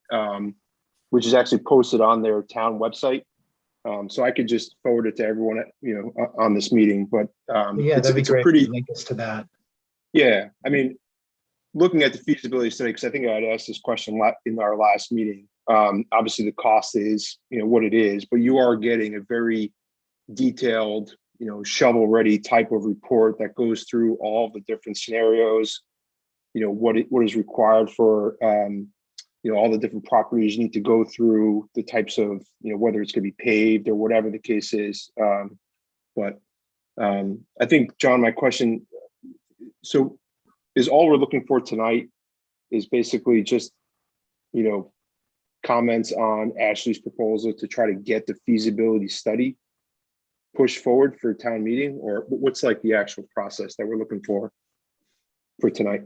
which is actually posted on their town website. So I could just forward it to everyone, on this meeting. But that'd be great. Pretty, link us to that. Yeah, I mean, looking at the feasibility study, because I think I had asked this question in our last meeting. Obviously, the cost is what it is, but you are getting a very detailed, shovel-ready type of report that goes through all the different scenarios. What is required for all the different properties you need to go through, the types of whether it's going to be paved or whatever the case is. But I think, John, my question. So, is all we're looking for tonight is basically just, comments on Ashley's proposal to try to get the feasibility study pushed forward for town meeting, or what's like the actual process that we're looking for tonight?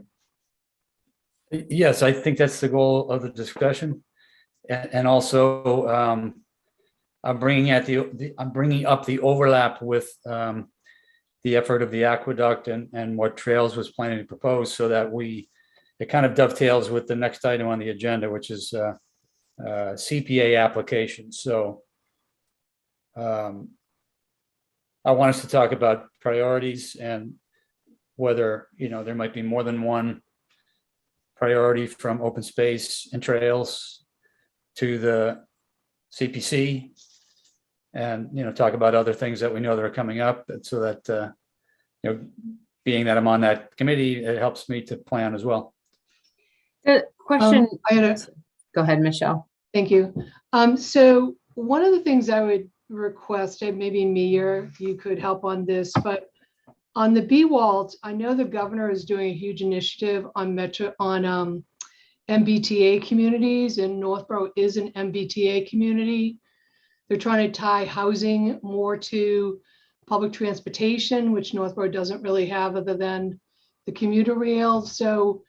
Yes, I think that's the goal of the discussion. And also, I'm bringing up the overlap with the effort of the aqueduct and what Trails was planning to propose, so that it kind of dovetails with the next item on the agenda, which is CPA application. So I want us to talk about priorities and whether there might be more than one priority, from open space and trails to the CPC, and talk about other things that we know that are coming up, and so that being that I'm on that committee, it helps me to plan as well. The question. Go ahead, Michelle. Thank you. So one of the things I would request, maybe Mia, you could help on this, but on the BWALT, I know the governor is doing a huge initiative on MBTA communities, and Northborough is an MBTA community. They're trying to tie housing more to public transportation, which Northborough doesn't really have other than the commuter rail. So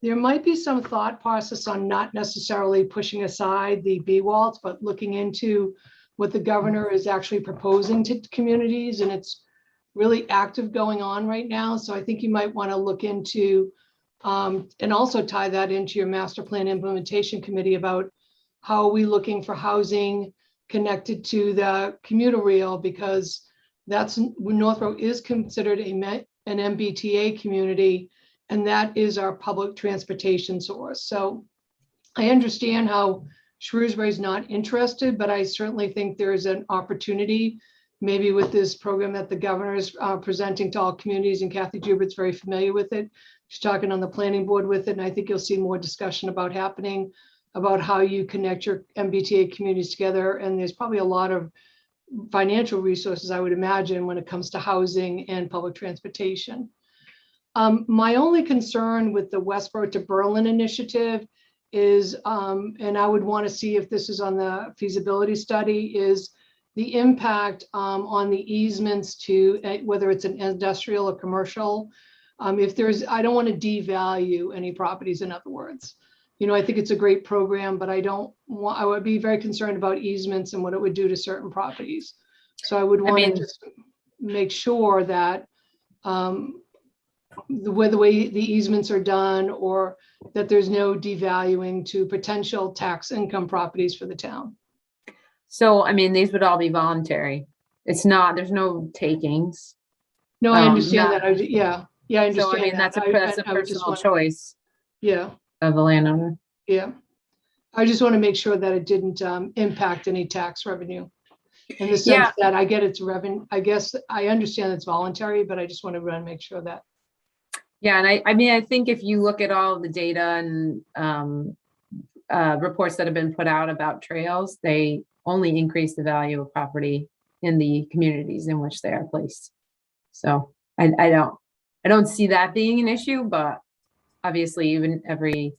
there might be some thought process on not necessarily pushing aside the BWALT, but looking into what the governor is actually proposing to communities, and it's really active going on right now. So I think you might want to look into and also tie that into your master plan implementation committee about how are we looking for housing connected to the commuter rail, because Northborough is considered an MBTA community, and that is our public transportation source. So I understand how Shrewsbury is not interested, but I certainly think there is an opportunity, maybe with this program that the governor is presenting to all communities, and Kathy Jubert's very familiar with it, She's talking on the planning board with it, and I think you'll see more discussion about happening about how you connect your MBTA communities together. And there's probably a lot of financial resources, I would imagine, when it comes to housing and public transportation. My only concern with the Westboro to Berlin initiative is, and I would want to see if this is on the feasibility study, is the impact on the easements to whether it's an industrial or commercial. If there's, I don't want to devalue any properties, in other words. You know, I think it's a great program, but I would be very concerned about easements and what it would do to certain properties. So I would want to just make sure that the way the easements are done, or that there's no devaluing to potential tax income properties for the town. So, I mean, these would all be voluntary. It's not, there's no takings. No, I understand not- that. Yeah, I understand. So, I mean, that's a I would just personal want- choice Yeah, of the landowner. yeah. I just want to make sure that it didn't impact any tax revenue. In the sense Yeah. that I get it's revenue, I guess I understand it's voluntary, but I just want to make sure that. Yeah, and I mean, I think if you look at all of the data and reports that have been put out about trails, they only increase the value of property in the communities in which they are placed. So I don't see that being an issue, but obviously even every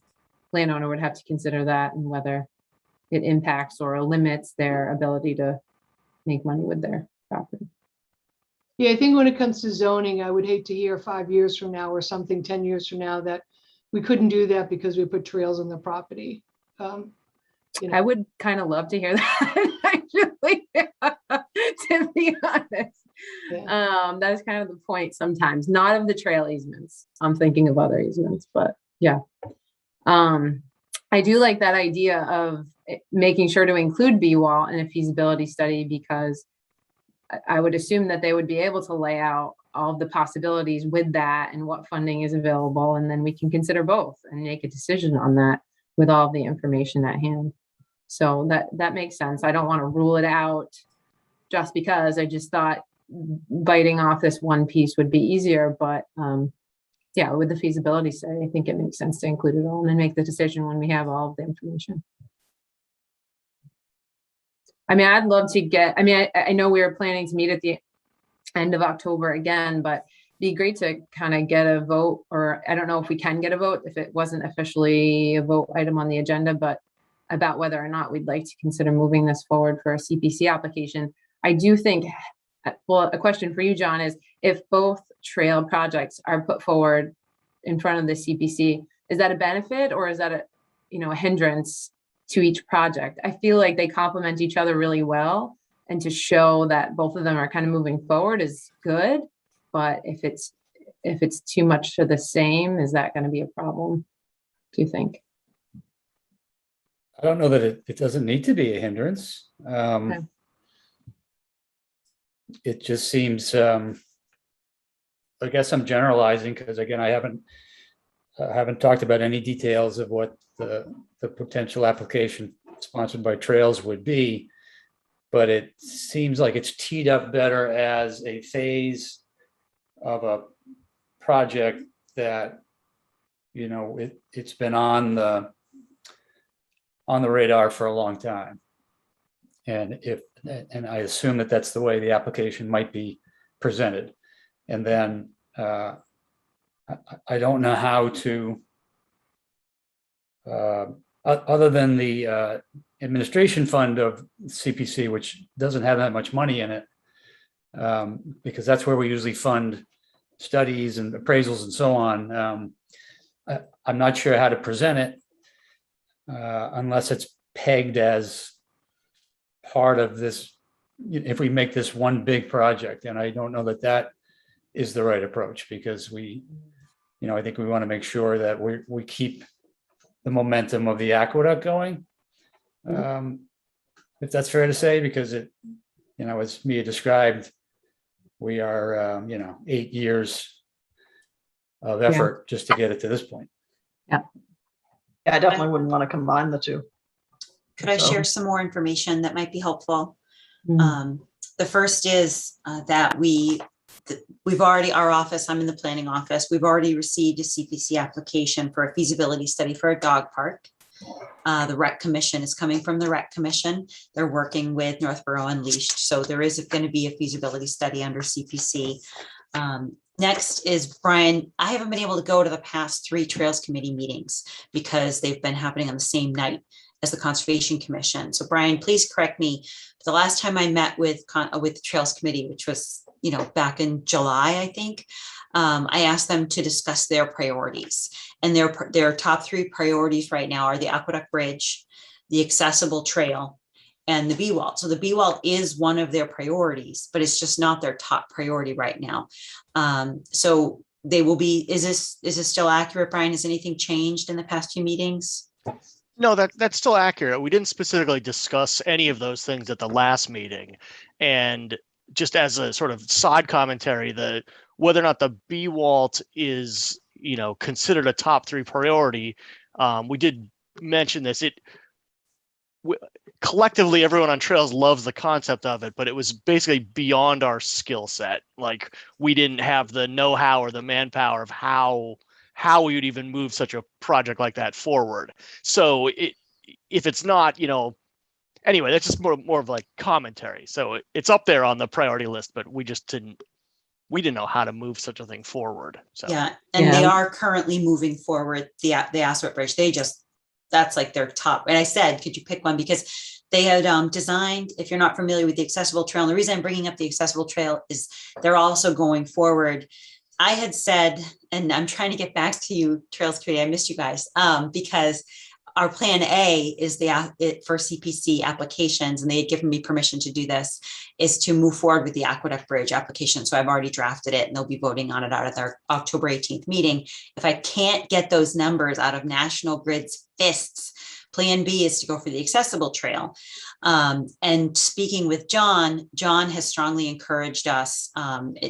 landowner would have to consider that and whether it impacts or limits their ability to make money with their property. Yeah, I think when it comes to zoning, I would hate to hear 5 years from now or something, 10 years from now, that we couldn't do that because we put trails on the property. You know. I would kind of love to hear that, actually, to be honest. Yeah. That is kind of the point sometimes, not of the trail easements. I'm thinking of other easements, but yeah. I do like that idea of making sure to include B-wall in a feasibility study, because I would assume that they would be able to lay out all of the possibilities with that and what funding is available. And then we can consider both and make a decision on that with all of the information at hand. So that makes sense. I don't want to rule it out just because. I just thought biting off this one piece would be easier, but yeah, with the feasibility study, I think it makes sense to include it all and then make the decision when we have all of the information. I mean, I'd love to get, I mean, I know we were planning to meet at the end of October again, but it'd be great to kind of get a vote, or I don't know if we can get a vote if it wasn't officially a vote item on the agenda, but about whether or not we'd like to consider moving this forward for a CPC application. I do think, well, a question for you, John, is if both trail projects are put forward in front of the CPC, is that a benefit or is that a hindrance to each project? I feel like they complement each other really well, and to show that both of them are kind of moving forward is good. But if it's too much to the same, is that going to be a problem, do you think? I don't know that it doesn't need to be a hindrance. Okay. It just seems, I guess I'm generalizing because again, I haven't talked about any details of what the potential application sponsored by Trails would be, but it seems like it's teed up better as a phase of a project that, it's been on the radar for a long time. And I assume that that's the way the application might be presented. And then I don't know how to, other than the administration fund of CPC, which doesn't have that much money in it, because that's where we usually fund studies and appraisals and so on. I'm not sure how to present it unless it's pegged as part of this, if we make this one big project. And I don't know that is the right approach, because I think we want to make sure that we keep the momentum of the aqueduct going. If that's fair to say, because it, as Mia described, we are, 8 years of effort just to get it to this point. Yeah, I definitely wouldn't want to combine the two. Could I share some more information that might be helpful? The first is that we we've already, our office, I'm in the planning office, we've already received a CPC application for a feasibility study for a dog park. The Rec Commission is coming from the Rec Commission. They're working with Northborough Unleashed. So there is going to be a feasibility study under CPC. Next is Brian. I haven't been able to go to the past 3 Trails Committee meetings because they've been happening on the same night as the Conservation Commission. So Brian, please correct me. The last time I met with the Trails Committee, which was, back in July, I think, I asked them to discuss their priorities, and their top 3 priorities right now are the Aqueduct Bridge, the accessible trail, and the B-Wall. So the B-Wall is one of their priorities, but it's just not their top priority right now. So they will be, is this still accurate, Brian? Has anything changed in the past few meetings? No, that's still accurate. We didn't specifically discuss any of those things at the last meeting. And just as a sort of side commentary, whether or not the B-Walt is, considered a top 3 priority, we did mention this. Collectively, everyone on Trails loves the concept of it, but it was basically beyond our skill set. Like, we didn't have the know-how or the manpower of how we would even move such a project like that forward. So if it's not, anyway, that's just more of like commentary. So it's up there on the priority list, but we didn't know how to move such a thing forward. So Yeah, and they are currently moving forward the Assabet Bridge. That's like their top. And I said, could you pick one? Because they had designed, if you're not familiar with the accessible trail, and the reason I'm bringing up the accessible trail is they're also going forward. I had said, and I'm trying to get back to you, Trails Committee, I missed you guys, because our plan A is for CPC applications, and they had given me permission to do this, is to move forward with the Aqueduct Bridge application. So I've already drafted it, and they'll be voting on it out of their October 18th meeting. If I can't get those numbers out of National Grid's fists, plan B is to go for the accessible trail. And speaking with John has strongly encouraged us,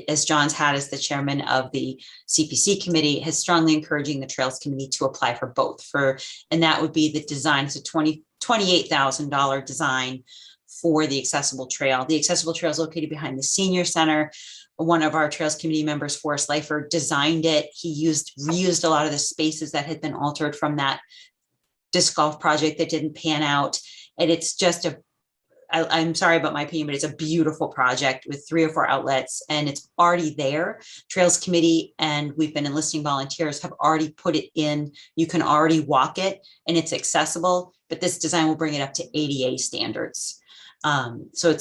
as John's had as the chairman of the CPC committee, has strongly encouraging the Trails Committee to apply for both. And that would be the design. It's a $28,000 design for the accessible trail. The accessible trail is located behind the senior center. One of our Trails Committee members, Forrest Leifer, designed it. He reused a lot of the spaces that had been altered from that disc golf project that didn't pan out. And it's just I'm sorry about my opinion, but it's a beautiful project with 3 or 4 outlets, and it's already there. Trails Committee, and we've been enlisting volunteers, have already put it in. You can already walk it, and it's accessible, but this design will bring it up to ADA standards. So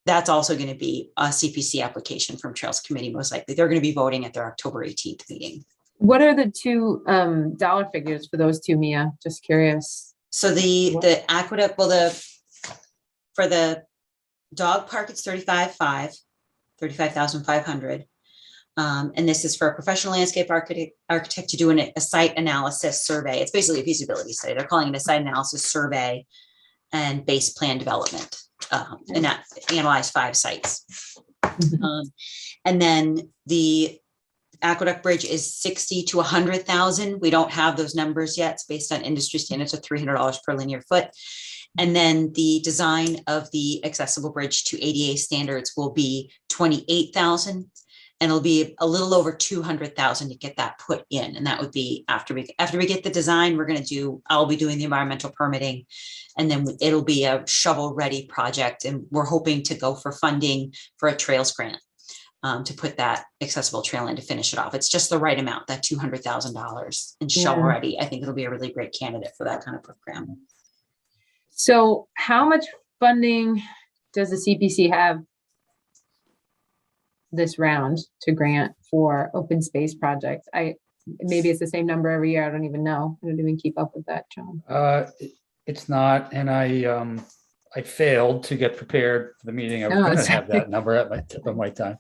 that's also going to be a CPC application from Trails Committee, most likely. They're going to be voting at their October 18th meeting. What are the 2 dollar figures for those 2, Mia? Just curious. So the Aqueduct, for the dog park, it's $35,500. And this is for a professional landscape architect to do a site analysis survey. It's basically a feasibility study. They're calling it a site analysis survey and base plan development, and that analyze 5 sites. And then the Aqueduct Bridge is $60,000 to $100,000. We don't have those numbers yet. It's based on industry standards of $300 per linear foot. And then the design of the accessible bridge to ADA standards will be $28,000, and it'll be a little over $200,000 to get that put in. And that would be after we get the design, I'll be doing the environmental permitting, and then it'll be a shovel-ready project. And we're hoping to go for funding for a trails grant to put that accessible trail in to finish it off. It's just the right amount, that $200,000, and shovel-ready. I think it'll be a really great candidate for that kind of program. So how much funding does the CPC have this round to grant for open space projects? Maybe it's the same number every year. I don't even know. I don't even keep up with that, John. It's not, and I failed to get prepared for the meeting. I was going to have that number at my tip of my time,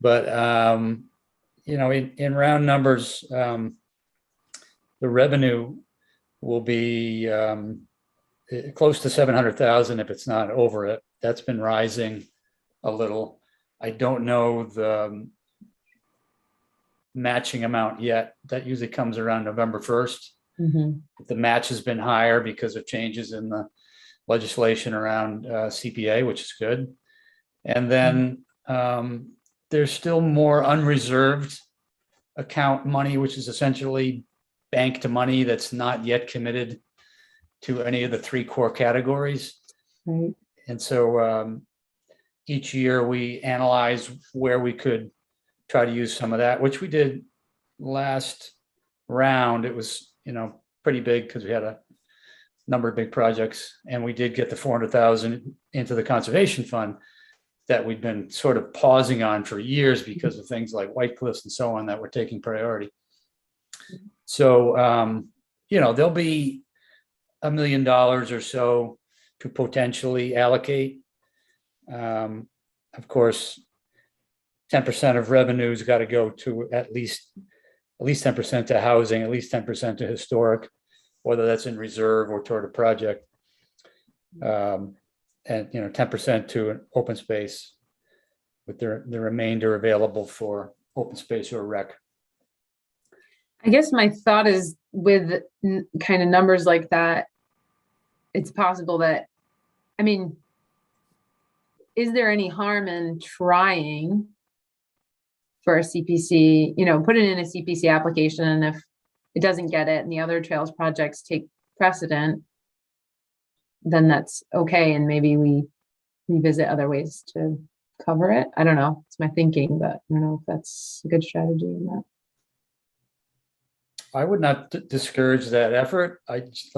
but in round numbers, the revenue will be close to 700,000 if it's not over it. That's been rising a little. I don't know the matching amount yet. That usually comes around November 1st. The match has been higher because of changes in the legislation around CPA, which is good. And then there's still more unreserved account money, which is essentially banked money that's not yet committed to any of the three core categories. Right. And so each year we analyze where we could try to use some of that, which we did last round. It was, pretty big because we had a number of big projects, and we did get the 400,000 into the conservation fund that we'd been sort of pausing on for years because of things like White Cliffs and so on that were taking priority. So, there'll be $1 million or so to potentially allocate. Of course, 10% of revenue's got to go to at least 10% to housing, at least 10% to historic, whether that's in reserve or toward a project. And 10% to an open space, with the remainder available for open space or rec. I guess my thought is with kind of numbers like that, it's possible that, is there any harm in trying for a CPC, put it in a CPC application, and if it doesn't get it and the other trails projects take precedent, then that's okay. And maybe we revisit other ways to cover it. I don't know. It's my thinking, but I don't know if that's a good strategy or not. I would not discourage that effort. I just,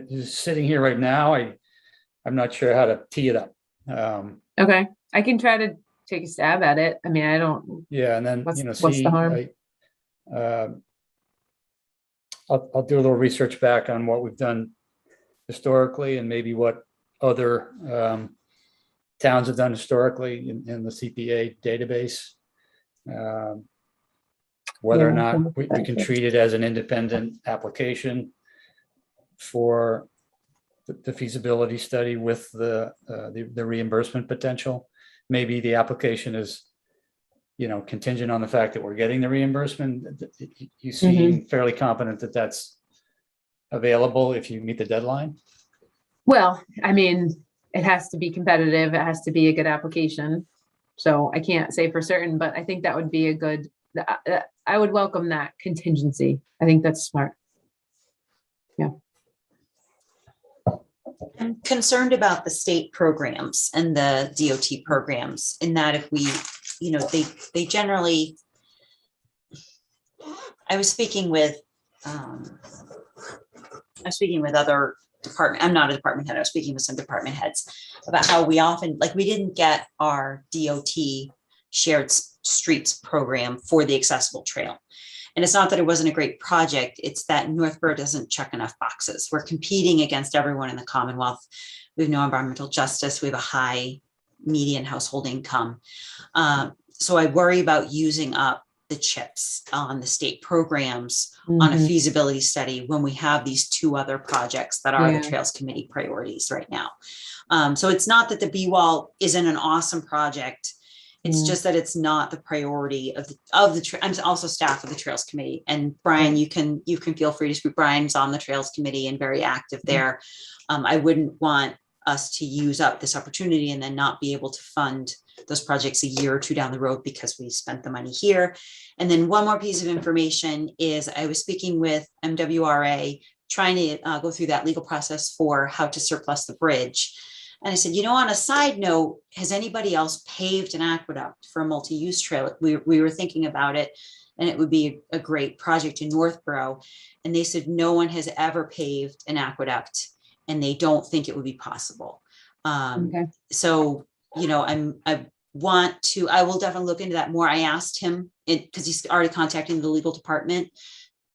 just sitting here right now, I'm not sure how to tee it up. Okay. I can try to take a stab at it. I don't. Yeah, and then What's see, the harm? I'll do a little research back on what we've done historically and maybe what other towns have done historically in the CPA database. Whether or not we can treat it as an independent application for the feasibility study with the reimbursement potential. Maybe the application is, contingent on the fact that we're getting the reimbursement. You seem fairly confident that that's available if you meet the deadline? Well, it has to be competitive. It has to be a good application. So I can't say for certain, but I think that would be a good, I would welcome that contingency. I think that's smart. Yeah. I'm concerned about the state programs and the DOT programs, in that if we, they generally, I was speaking with other department, I'm not a department head, I was speaking with some department heads about how we often, we didn't get our DOT shared streets program for the accessible trail. And it's not that it wasn't a great project, it's that Northborough doesn't check enough boxes. We're competing against everyone in the Commonwealth. We have no environmental justice. We have a high median household income. So I worry about using up the chips on the state programs on a feasibility study when we have these two other projects that are the Trails Committee priorities right now. So it's not that the B-Wall isn't an awesome project. It's just that it's not the priority of the I'm also staff of the Trails Committee. And Brian, you can feel free to speak. Brian's on the Trails Committee and very active there. I wouldn't want us to use up this opportunity and then not be able to fund those projects a year or two down the road because we spent the money here. And then one more piece of information is I was speaking with MWRA, trying to go through that legal process for how to surplus the bridge. And I said, on a side note, has anybody else paved an aqueduct for a multi-use trail? We were thinking about it, and it would be a great project in Northborough. And they said, no one has ever paved an aqueduct, and they don't think it would be possible. So, I will definitely look into that more. I asked him, because he's already contacting the legal department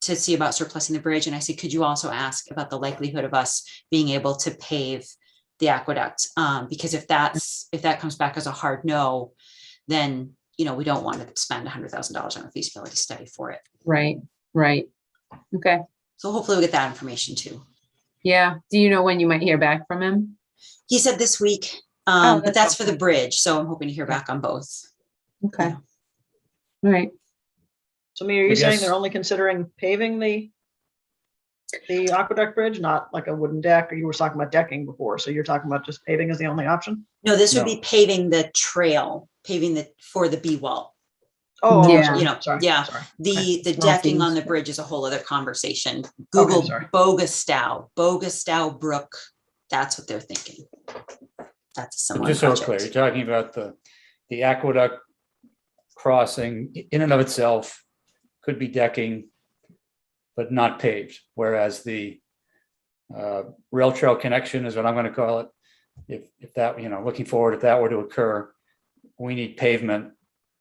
to see about surplusing the bridge. And I said, could you also ask about the likelihood of us being able to pave the aqueduct? Because if that comes back as a hard no, then, we don't want to spend $100,000 on a feasibility study for it. Right. Okay. So hopefully we'll get that information too. Yeah. Do you know when you might hear back from him? He said this week, that's but that's for the helpful. bridge. So I'm hoping to hear back on both. Okay. Yeah. All right. So Mia, are you I saying guess- they're only considering paving the aqueduct bridge, not like a wooden deck? Or you were talking about decking before, so you're talking about just paving as the only option? No, this would No. be paving the trail, for the B-Wall. Oh, Yeah. I'm sorry. You know, Sorry. yeah. Sorry. The Small decking on things. the bridge is a whole other conversation. Google sorry. Bogastow Brook. That's what they're thinking. That's a So similar just so we're clear, project. you're talking about the aqueduct crossing in and of itself could be decking, but not paved, whereas the rail trail connection is what I'm going to call it. If that, looking forward, if that were to occur, we need pavement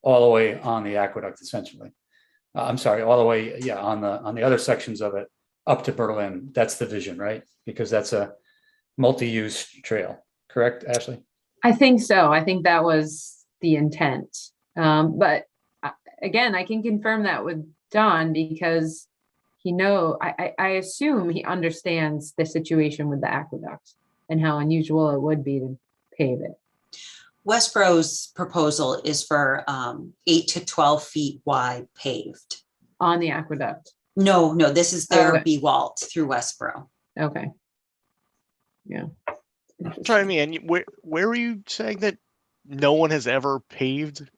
all the way on the aqueduct, essentially. I'm sorry, all the way, yeah, on the other sections of it up to Berlin. That's the vision, right? Because that's a multi-use trail, correct, Ashley? I think so. I think that was the intent. But again, I can confirm that with Don because I assume he understands the situation with the aqueduct and how unusual it would be to pave it. Westboro's proposal is for 8 to 12 feet wide paved. On the aqueduct. No, this is their Okay. B-Walt through Westboro. Okay. Yeah. Try me, and where were you saying that no one has ever paved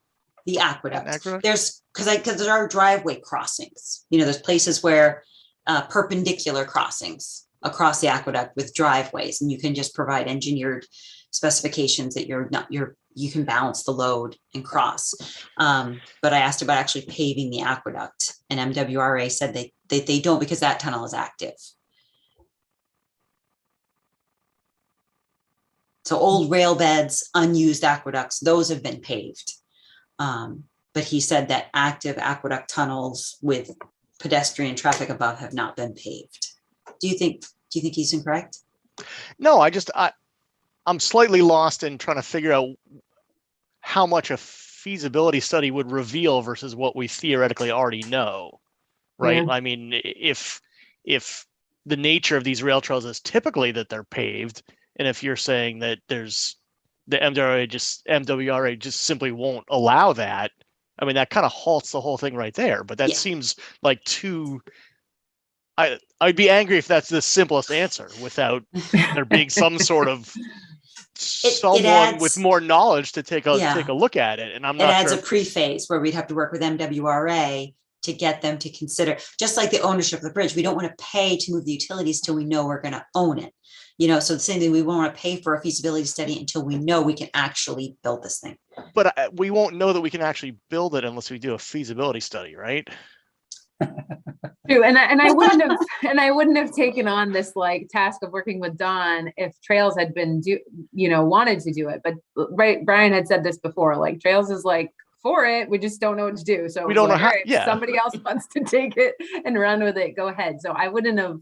The an aqueduct. aqueduct? There's because there are driveway crossings. There's places where perpendicular crossings across the aqueduct with driveways, and you can just provide engineered specifications that you can balance the load and cross. But I asked about actually paving the aqueduct, and MWRA said they don't because that tunnel is active. So old rail beds, unused aqueducts, those have been paved. But he said that active aqueduct tunnels with pedestrian traffic above have not been paved. Do you think he's incorrect? No, I'm slightly lost in trying to figure out how much a feasibility study would reveal versus what we theoretically already know, right? Yeah. I mean, if the nature of these rail trails is typically that they're paved, and if you're saying that there's the MWRA just simply won't allow that, I mean, that kind of halts the whole thing right there. But that Yeah. seems like I'd be angry if that's the simplest answer without there being some sort of someone adds- with more knowledge to take a Yeah. look at it. And I'm It not adds sure. a pre-phase where we'd have to work with MWRA to get them to consider, just like the ownership of the bridge. We don't want to pay to move the utilities till we know we're going to own it. So the same thing, we won't want to pay for a feasibility study until we know we can actually build this thing. But we won't know that we can actually build it unless we do a feasibility study, right? True, and I wouldn't have taken on this task of working with Don if Trails had been wanted to do it. But right, Brian had said this before. Trails is for it, we just don't know what to do. So We don't know how- "All right, if yeah. somebody else wants to take it and run with it, go ahead. So I wouldn't have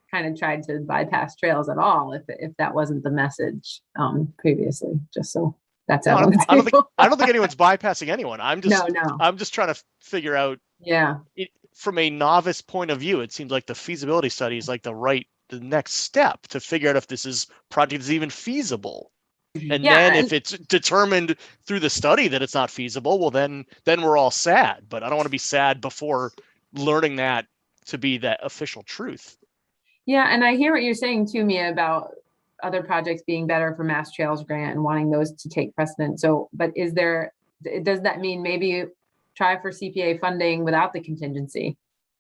kind of tried to bypass Trails at all if that wasn't the message previously. Just so that's out on the I don't think table. I don't think anyone's bypassing anyone. I'm just No. I'm just trying to figure out Yeah. from a novice point of view, it seems like the feasibility study is the next step to figure out if this project is even feasible. And Yeah, then if it's determined through the study that it's not feasible, well, then we're all sad. But I don't want to be sad before learning that to be that official truth. Yeah, and I hear what you're saying too, Mia, about other projects being better for Mass Trails grant and wanting those to take precedent. So, but does that mean maybe try for CPA funding without the contingency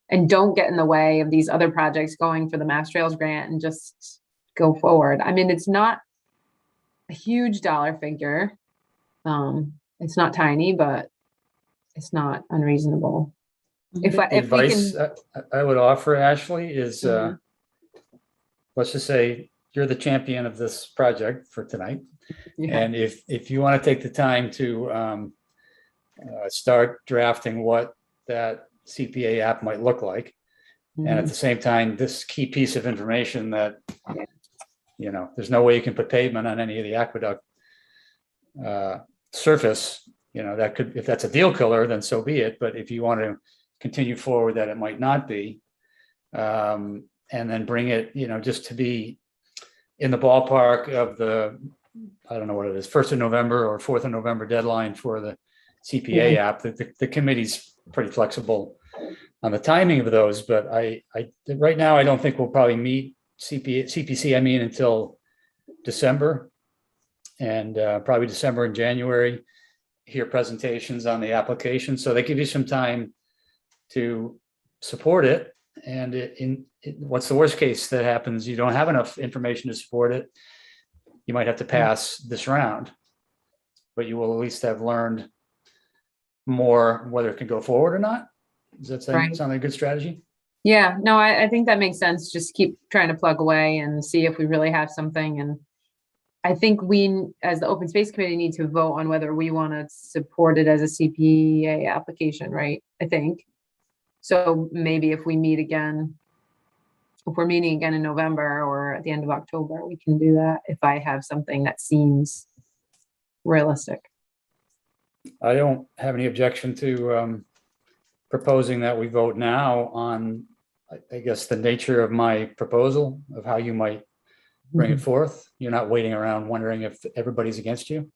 and don't get in the way of these other projects going for the Mass Trails grant and just go forward? I mean, it's not a huge dollar figure. It's not tiny, but it's not unreasonable. If we Advice can, I would offer, Ashley, is Mhm. let's just say you're the champion of this project for tonight. yeah. And if you want to take the time to start drafting what that CPA app might look like, and at the same time, this key piece of information that, there's no way you can put pavement on any of the aqueduct surface, that could, if that's a deal killer, then so be it. But if you want to continue forward that it might not be, and then bring it, just to be in the ballpark of the, I don't know what it is, 1st of November or 4th of November deadline for the CPA app. The committee's pretty flexible on the timing of those, but I right now I don't think we'll probably meet CPC until December, and probably December and January. hear presentations on the application. So they give you some time to support it. And what's the worst case that happens? You don't have enough information to support it. You might have to pass this round, but you will at least have learned more whether it can go forward or not. Does that Right. sound like a good strategy? Yeah, no, I think that makes sense. Just keep trying to plug away and see if we really have something. And I think we, as the Open Space Committee, need to vote on whether we want to support it as a CPA application, right? I think. So maybe if we meet again, if we're meeting again in November or at the end of October, we can do that if I have something that seems realistic. I don't have any objection to proposing that we vote now on, I guess, the nature of my proposal of how you might bring it forth. You're not waiting around wondering if everybody's against you.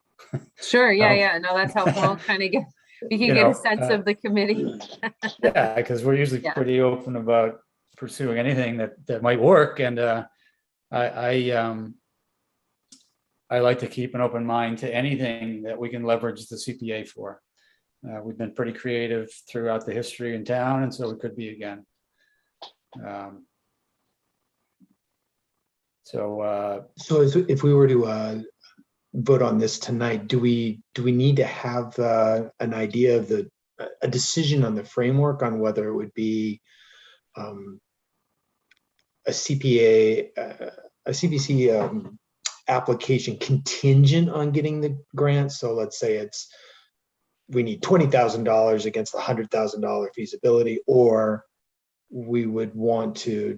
Sure, yeah, Oh. yeah, no, that's helpful. Kind of get, we can You get know, a sense of the committee. Yeah, because we're usually Yeah. pretty open about pursuing anything that might work. And I like to keep an open mind to anything that we can leverage the CPA for. We've been pretty creative throughout the history in town, and so we could be again. So If we were to vote on this tonight, do we need to have an idea of a decision on the framework on whether it would be a CPC application contingent on getting the grant? So let's say we need $20,000 against the $100,000 feasibility, or we would want to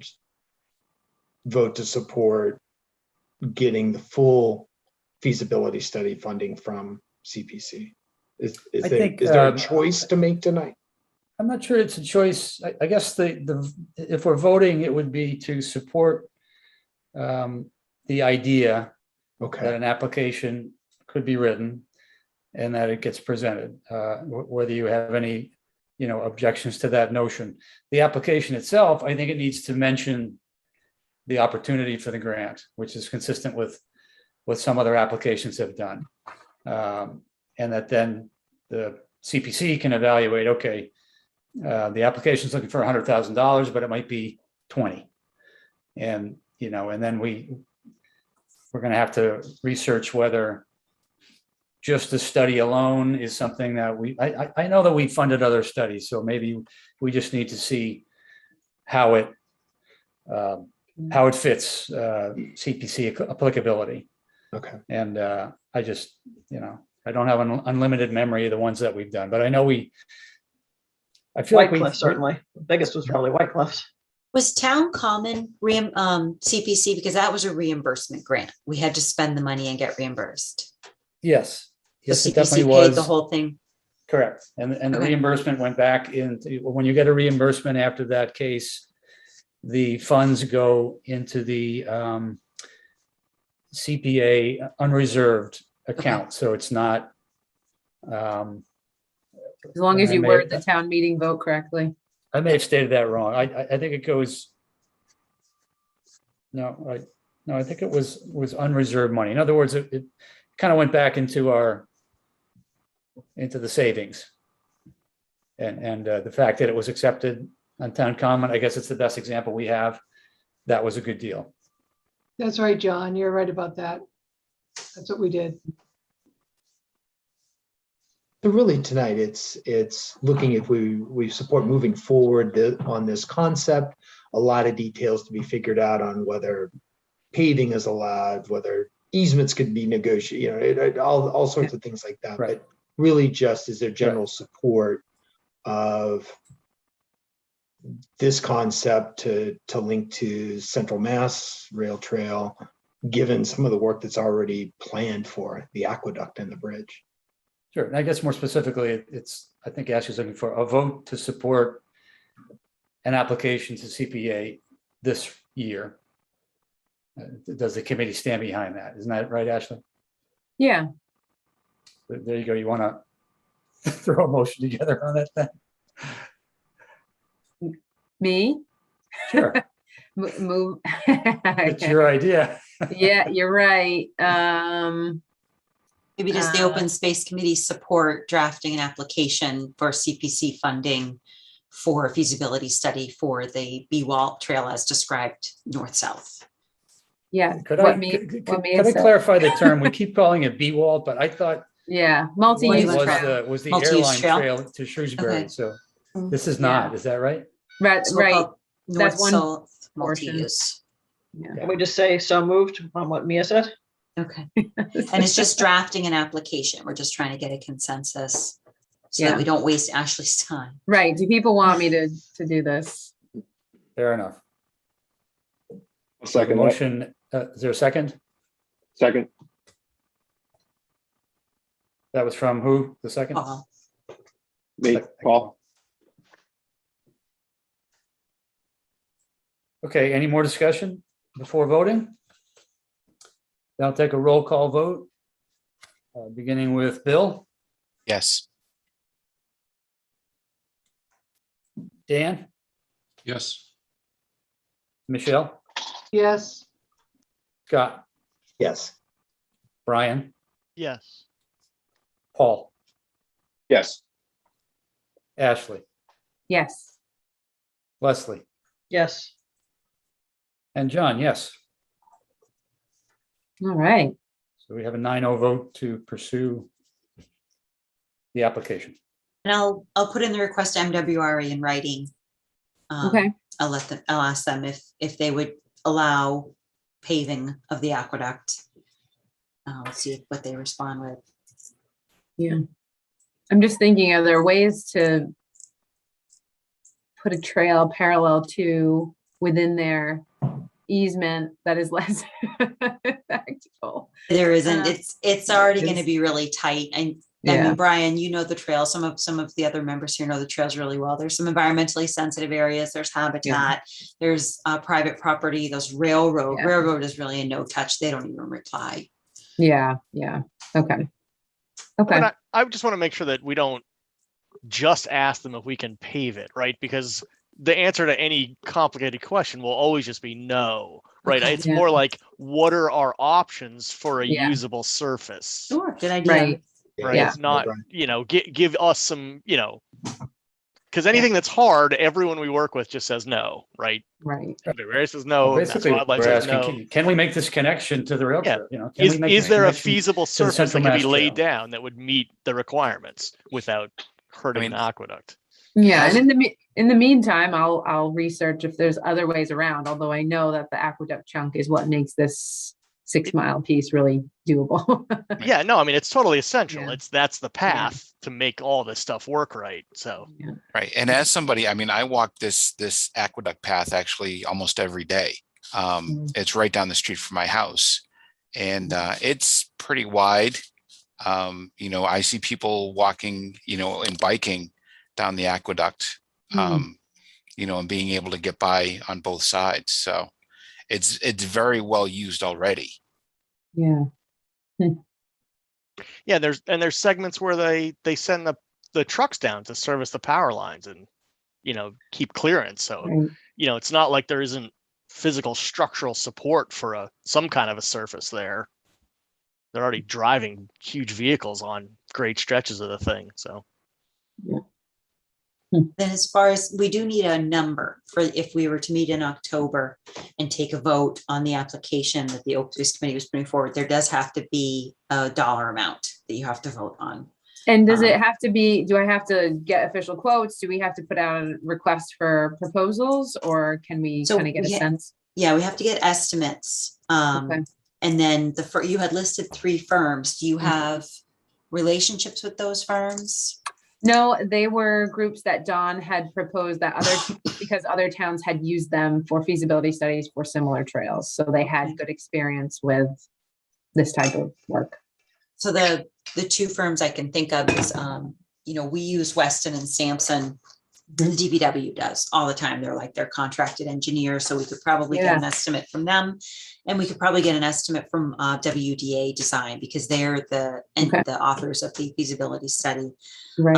vote to support getting the full feasibility study funding from CPC. Is I there think, a choice to make tonight? I'm not sure it's a choice. I guess if we're voting, it would be to support the idea that Okay, an application could be written and that it gets presented, whether you have any, objections to that notion. The application itself, I think it needs to mention the opportunity for the grant, which is consistent with what some other applications have done. And that then the CPC can evaluate, okay, the application is looking for $100,000, but it might be 20. And, and then we're going to have to research whether just the study alone is something that I know that we funded other studies, so maybe we just need to see how it fits CPC applicability. okay. And I just, I don't have an unlimited memory of the ones that we've done, but I know I feel White like we Cliff, certainly. The biggest was probably White Cliffs. Was Town Common CPC, because that was a reimbursement grant. We had to spend the money and get reimbursed. Yes. The Yes, it CPC definitely paid was. the whole thing. Correct. And the Okay. reimbursement went back into, when you get a reimbursement after that case, the funds go into the CPA unreserved account. So it's not. As long as you word the town meeting vote correctly. I may have stated that wrong. I think it goes. No, I think it was unreserved money. In other words, it kind of went back into the savings. And the fact that it was accepted on Town Common, I guess it's the best example we have. That was a good deal. That's right, John. You're right about that. That's what we did. So really tonight, it's looking if we support moving forward on this concept, a lot of details to be figured out on whether paving is allowed, whether easements could be negotiated, all sorts of things like that. Right. But really just is there general support of this concept to link to Central Mass Rail Trail, given some of the work that's already planned for the aqueduct and the bridge. Sure. And I guess more specifically, I think Ashley's looking for a vote to support an application to CPA this year. Does the committee stand behind that? Isn't that right, Ashley? Yeah, There you go. You want to throw a motion together on that then? me? Sure. Move. It's your idea. Yeah, you're right. Maybe does the Open Space Committee support drafting an application for CPC funding for a feasibility study for the B-Wall Trail as described north-south? Yeah. Could what I, me- could what could Mia I said. clarify the term? We keep calling it B-Wall, but I thought Yeah, what it multi-use was trail. was the Multi-use airline trail? trail to Shrewsbury. Okay. So Mm. this is Yeah. not, is that right? Right, So we'll right. call That's one north-south portion. multi-use. Yeah. Can we just say so moved on what Mia said? Okay. And it's just drafting an application. We're just trying to get a consensus so that Yeah. we don't waste Ashley's time. Right. Do people want me to do this? Fair enough. I'll second that. Motion, is there a second? Second. That was from who? The second? Paul. Me, Paul. Okay, any more discussion before voting? Then I'll take a roll call vote. Beginning with Bill, Yes. Dan, Yes. Michelle, Yes, Scott, Yes. Brian, Yes. Paul, Yes. Ashley, Yes. Leslie, Yes. and John, yes. All right. So we have a 9-0 vote to pursue the application. And I'll put in the request to MWRA in writing. Okay. I'll ask them if they would allow paving of the aqueduct. See what they respond with. Yeah. I'm just thinking, are there ways to put a trail parallel to within their easement that is less impactful? There isn't, Uh, it's already gonna it's- be really tight. I Yeah. mean, Brian, you know the trail. Some of the other members here know the trails really well. There's some environmentally sensitive areas. There's habitat. There's private property. Those railroad Yeah. is really a no touch. They don't even reply. Yeah. Yeah. Okay. Okay. But I just want to make sure that we don't just ask them if we can pave it, right? Because the answer to any complicated question will always just be no, right? Okay. It's Yeah. more like, what are our options for a Yeah. usable surface? Sure, good idea. Right. Right? Yeah. It's not, give us some, because anything that's hard, everyone we work with just says no, right? Right. Everybody says no. Mass Basically, Wildlife we're says asking, no. can we make this connection to the rail Yeah. trail? Can we make Is this there a connection feasible the surface that Central can be Mass laid Trail? down that would meet the requirements without hurting mean- the aqueduct? Yeah. As- And in the meantime, I'll research if there's other ways around, although I know that the aqueduct chunk is what makes this 6-mile piece really doable. Yeah, no, I mean, it's totally essential. Yeah. That's the path to make all this stuff work right. So, Right. And as somebody, I mean, I walk this aqueduct path actually almost every day. It's right down the street from my house, and it's pretty wide. I see people walking, and biking down the aqueduct, and being able to get by on both sides. So it's very well used already. Yeah. yeah, there's segments where they send the trucks down to service the power lines and, keep clearance. So, Right. it's not like there isn't physical structural support for some kind of a surface there. They're already driving huge vehicles on great stretches of the thing. So, Then as far as, we do need a number for if we were to meet in October and take a vote on the application that the Open Space Committee was putting forward, there does have to be a dollar amount that you have to vote on. And does it have to be, do I have to get official quotes? Do we have to put out a request for proposals, or can we So kind of get a we ha- sense? Yeah, we have to get estimates. Okay. And then you had listed 3 firms. Do you have relationships with those firms? No, they were groups that Don had proposed that because other towns had used them for feasibility studies for similar trails. So they had good experience with this type of work. So the 2 firms I can think of is, we use Weston and Sampson. The DPW does all the time. They're contracted engineers, so we could probably get an estimate from them. And we could probably get an estimate from WDA Design, because they're the authors of the feasibility study. Right.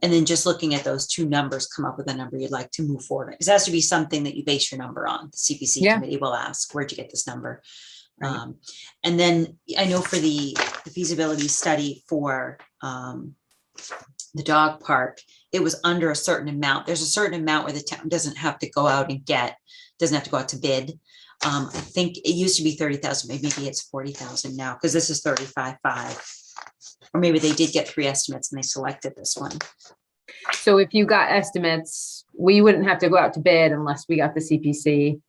And then just looking at those 2 numbers, come up with a number you'd like to move forward. Because it has to be something that you base your number on. The CPC Yeah. committee will ask, where'd you get this number? Right. And then I know for the feasibility study for the dog park, it was under a certain amount. There's a certain amount where the town doesn't have to go out and doesn't have to go out to bid. I think it used to be 30,000, maybe it's 40,000 now, because this is 35.5. Or maybe they did get 3 estimates and they selected this one. So if you got estimates, we wouldn't have to go out to bid unless we got the CPC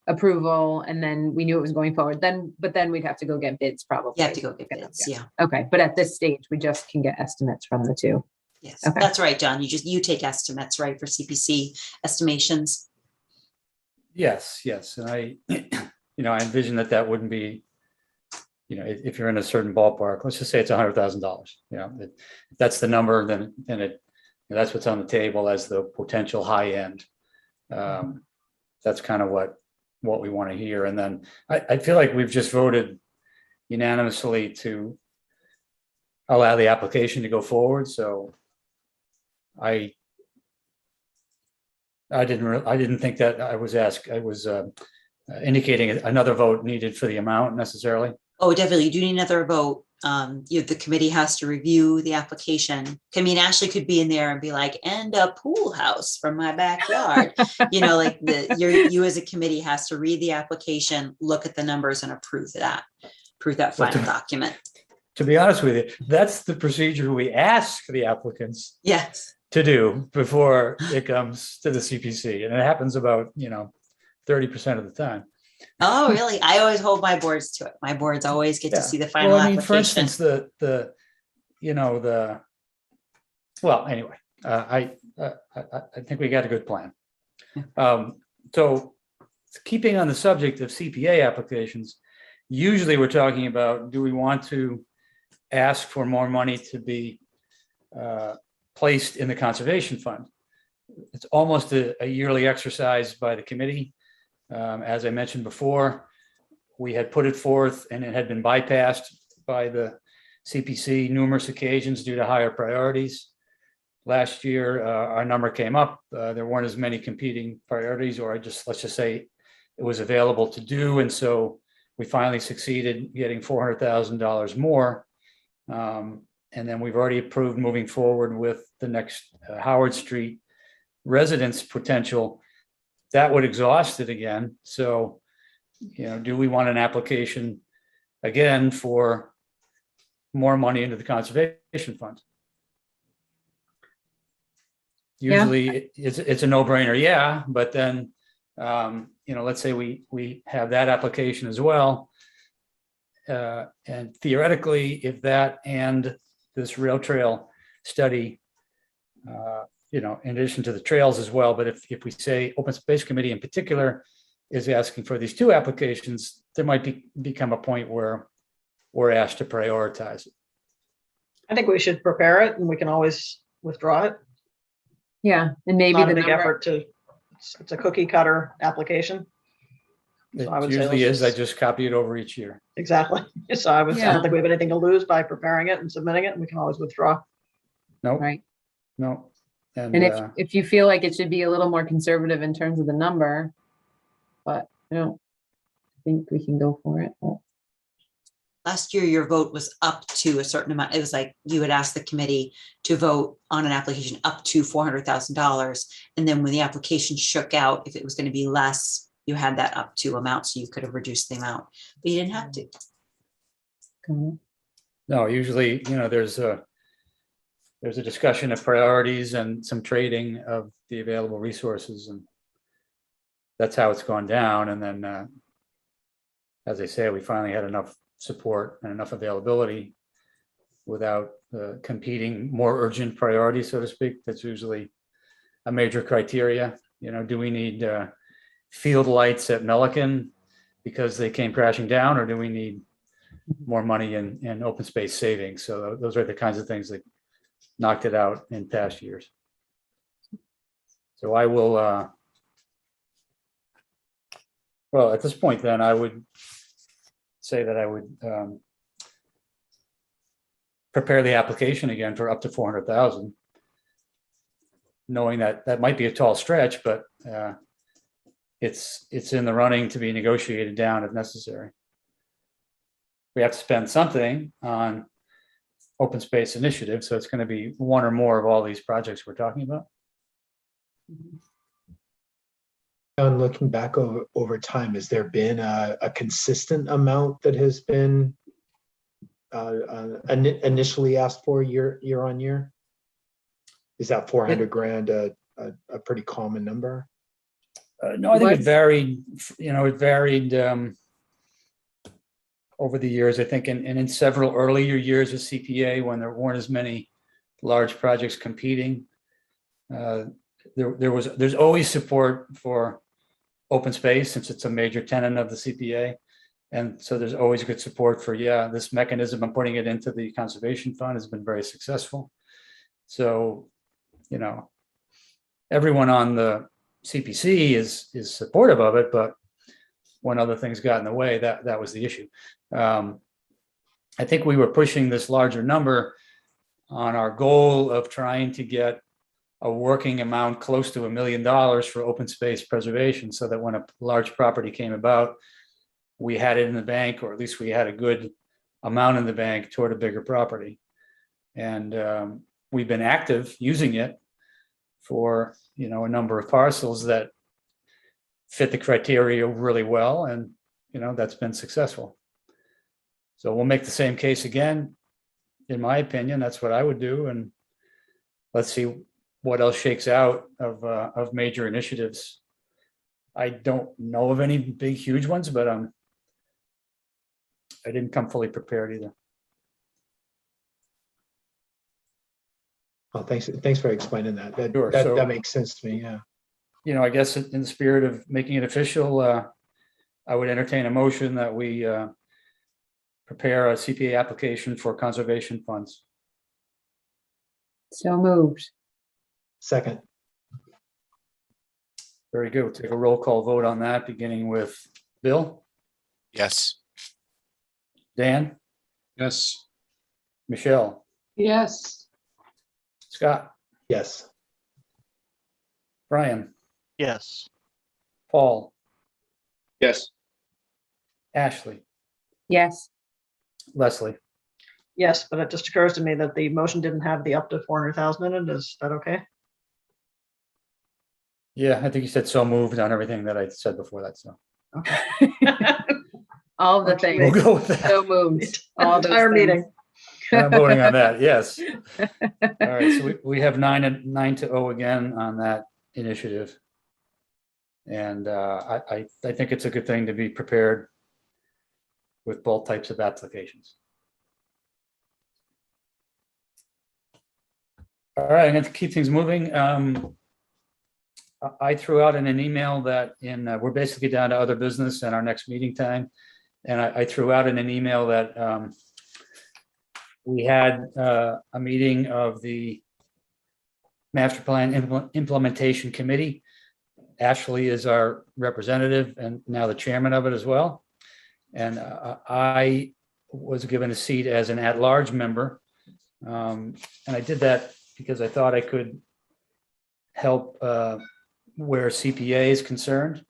approval and then we knew it was going forward. But then we'd have to go get bids probably. You have to go get bids, yeah. Okay, but at this stage, we just can get estimates from the two. Yes, Okay. that's right, John. You take estimates, right, for CPC estimations. Yes, and I envision that wouldn't be, if you're in a certain ballpark, let's just say it's $100,000. If that's the number, then that's what's on the table as the potential high end. That's kind of what we want to hear. And then I feel like we've just voted unanimously to allow the application to go forward. So I didn't think that I was indicating another vote needed for the amount necessarily. Oh, definitely. You do need another vote. The committee has to review the application. I mean, Ashley could be in there and be like, and a pool house from my backyard. Like you as a committee has to read the application, look at the numbers and approve that final document. To be honest with you, that's the procedure we ask the applicants Yes. to do before it comes to the CPC. And it happens about, 30% of the time. Oh, really? I always hold my boards to it. My boards always get to see the final Well, I mean, application. for instance, I think we got a good plan. So keeping on the subject of CPA applications, usually we're talking about, do we want to ask for more money to be placed in the conservation fund? It's almost a yearly exercise by the committee. As I mentioned before, we had put it forth and it had been bypassed by the CPC numerous occasions due to higher priorities. Last year, our number came up. There weren't as many competing priorities, or let's just say it was available to do. And so we finally succeeded getting $400,000 more. And then we've already approved moving forward with the next Howard Street residence potential. That would exhaust it again. So, do we want an application again for more money into the conservation fund? Usually it's a no-brainer, yeah, but then, let's say we have that application as well. And theoretically, if that and this rail trail study, in addition to the trails as well, but if we say Open Space Committee in particular is asking for these 2 applications, there might become a point where we're asked to prioritize it. I think we should prepare it and we can always withdraw it. Yeah, and maybe Not the a big number, effort it's a cookie cutter application. It So I would say usually let's is. I just copy it over each year. Exactly. So I don't think we have anything to lose by preparing it and submitting it, and we can always withdraw. No, right? no. And if you feel like it should be a little more conservative in terms of the number, but I don't think we can go for it. But Last year, your vote was up to a certain amount. It was like you had asked the committee to vote on an application up to $400,000. And then when the application shook out, if it was going to be less, you had that up to amount, so you could have reduced the amount, but you didn't have to. No, usually, there's a discussion of priorities and some trading of the available resources, and that's how it's gone down. And then, as I say, we finally had enough support and enough availability without competing more urgent priorities, so to speak. That's usually a major criteria. Do we need field lights at Milliken because they came crashing down, or do we need more money in open space savings? So those are the kinds of things that knocked it out in past years. So I will, at this point then, I would say that I would prepare the application again for up to 400,000, knowing that that might be a tall stretch, but it's in the running to be negotiated down if necessary. we have to spend something on open space initiative. So it's going to be one or more of all these projects we're talking about. And looking back over time, has there been a consistent amount that has been initially asked for year on year? Is that 400 grand a pretty common number? No, I think it Was- varied, it varied over the years, I think, and in several earlier years of CPA, when there weren't as many large projects competing, there's always support for open space since it's a major tenet of the CPA. And so there's always good support for, this mechanism of putting it into the conservation fund has been very successful. So, everyone on the CPC is supportive of it, but when other things got in the way, that was the issue. I think we were pushing this larger number on our goal of trying to get a working amount close to $1 million for open space preservation, so that when a large property came about, we had it in the bank, or at least we had a good amount in the bank toward a bigger property. And we've been active using it for, a number of parcels that fit the criteria really well. And, that's been successful. So we'll make the same case again. In my opinion, that's what I would do. And let's see what else shakes out of major initiatives. I don't know of any big, huge ones, but I didn't come fully prepared either. Well, thanks for explaining that. Sure. So- That makes sense to me. Yeah. I guess in the spirit of making it official, I would entertain a motion that we prepare a CPA application for conservation funds. So moved. Second. Very good. We'll take a roll call vote on that, beginning with Bill, Yes. Dan, Yes. Michelle, Yes, Scott, Yes. Brian, Yes. Paul, Yes. Ashley, Yes. Leslie. Yes, but it just occurs to me that the motion didn't have the up to 400,000 in it. Is that okay? Yeah, I think you said so moved on everything that I said before that. So All of the Okay. we'll things. go with that. So moved. All those Entire things. meeting. I'm voting on that. Yes. All right. So we have 9-0 again on that initiative. And I think it's a good thing to be prepared with both types of applications. All right, I'm going to keep things moving. I threw out in an email that we're basically down to other business and our next meeting time. And I threw out in an email that we had a meeting of the Master Plan Implementation Committee. Ashley is our representative and now the chairman of it as well. And I was given a seat as an at-large member. And I did that because I thought I could help where CPA is concerned.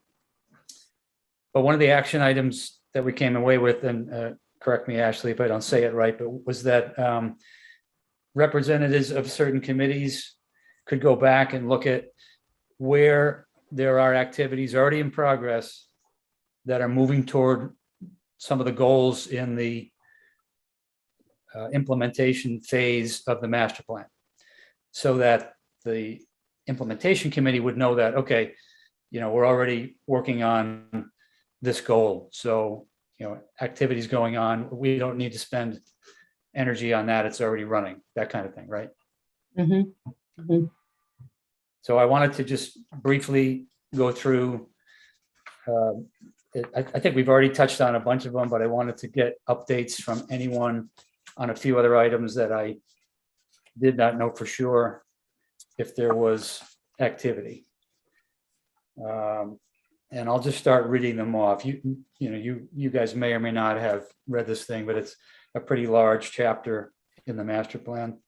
But one of the action items that we came away with, and correct me, Ashley, if I don't say it right, but was that representatives of certain committees could go back and look at where there are activities already in progress that are moving toward some of the goals in the implementation phase of the master plan, so that the implementation committee would know that, okay, we're already working on this goal. So, activities going on, we don't need to spend energy on that. It's already running, that kind of thing, right? Mm-hmm. So I wanted to just briefly go through, I think we've already touched on a bunch of them, but I wanted to get updates from anyone on a few other items that I did not know for sure if there was activity. And I'll just start reading them off. You guys may or may not have read this thing, but it's a pretty large chapter in the master plan.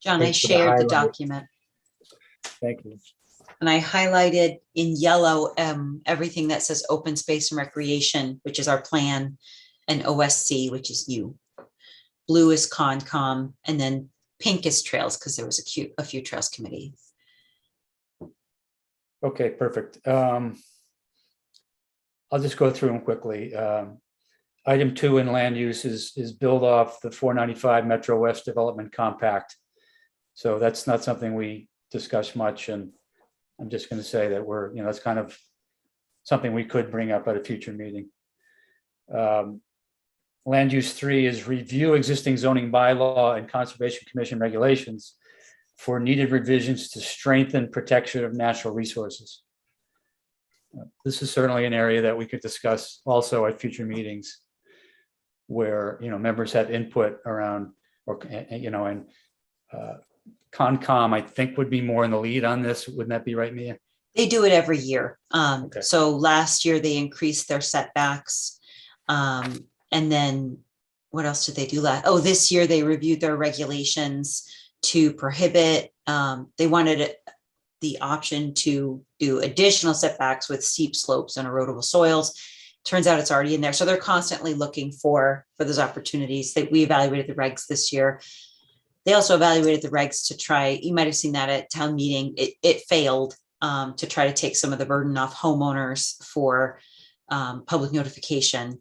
John, I Thanks for the shared the highlight. document. Thank you. And I highlighted in yellow, everything that says open space and recreation, which is our plan, and OSC, which is you. Blue is Concom, and then pink is trails, because there was a few trails committee. Okay, perfect. I'll just go through them quickly. Item 2 in land use is build off the 495 Metro West Development Compact. So that's not something we discuss much, and I'm just going to say that that's kind of something we could bring up at a future meeting. Land use 3 is review existing zoning bylaw and Conservation Commission regulations for needed revisions to strengthen protection of natural resources. This is certainly an area that we could discuss also at future meetings where, members have input around, and Concom, I think, would be more in the lead on this. Wouldn't that be right, Mia? They do it every year. Okay. So last year they increased their setbacks. And then what else did they do this year they reviewed their regulations to prohibit, they wanted the option to do additional setbacks with steep slopes and erodible soils. Turns out it's already in there. So they're constantly looking for those opportunities. We evaluated the regs this year. They also evaluated the regs to try, you might have seen that at town meeting, it failed to try to take some of the burden off homeowners for public notification.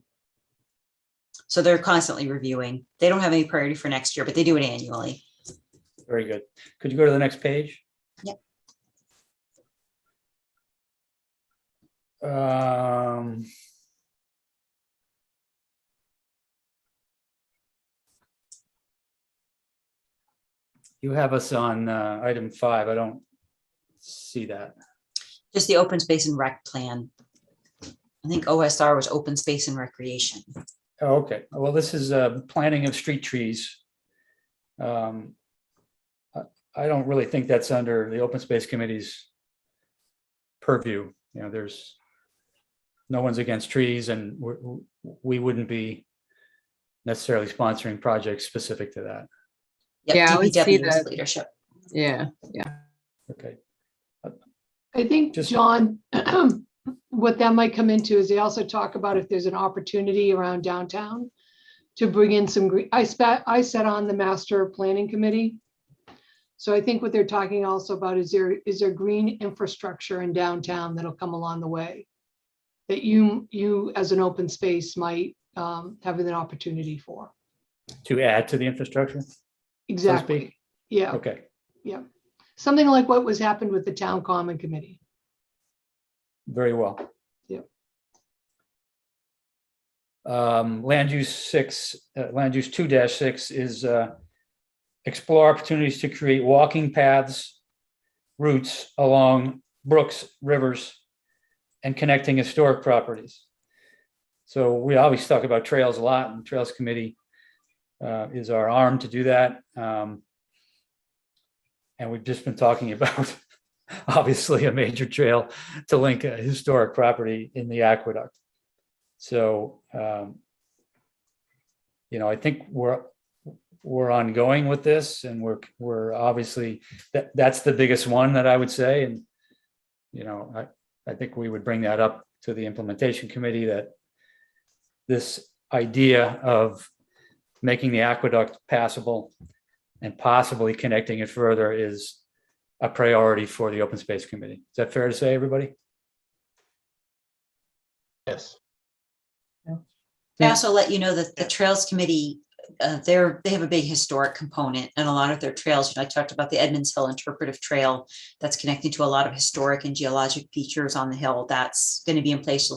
So they're constantly reviewing. They don't have any priority for next year, but they do it annually. Very good. Could you go to the next page? Yep. You have us on item 5. I don't see that. Just the open space and rec plan. I think OSR was open space and recreation. Oh, okay. Well, this is planting of street trees. I don't really think that's under the Open Space Committee's purview. There's no one's against trees, and we wouldn't be necessarily sponsoring projects specific to that. Yep, Yeah, I would see DPW was that. leadership. Yeah. Okay. I think, Just- John, what that might come into is they also talk about if there's an opportunity around downtown to bring in some green. I sat on the master planning committee. So I think what they're talking also about is there green infrastructure in downtown that'll come along the way that you as an open space might have an opportunity for. To add to the infrastructure? Exactly. Yeah. Okay. Yeah. Something like what was happened with the town common committee. Very well. Yep. Land use 2-6 is explore opportunities to create walking paths, routes along brooks, rivers, and connecting historic properties. So we always talk about trails a lot, and Trails Committee is our arm to do that. And we've just been talking about obviously a major trail to link a historic property in the aqueduct. So, I think we're ongoing with this, and we're obviously, that's the biggest one that I would say. And, I think we would bring that up to the implementation committee, that this idea of making the aqueduct passable and possibly connecting it further is a priority for the Open Space Committee. Is that fair to say, everybody? Yes. I also let you know that the Trails Committee, they have a big historic component, and a lot of their trails, I talked about the Edmonds Hill Interpretive Trail that's connecting to a lot of historic and geologic features on the hill. That's going to be in place.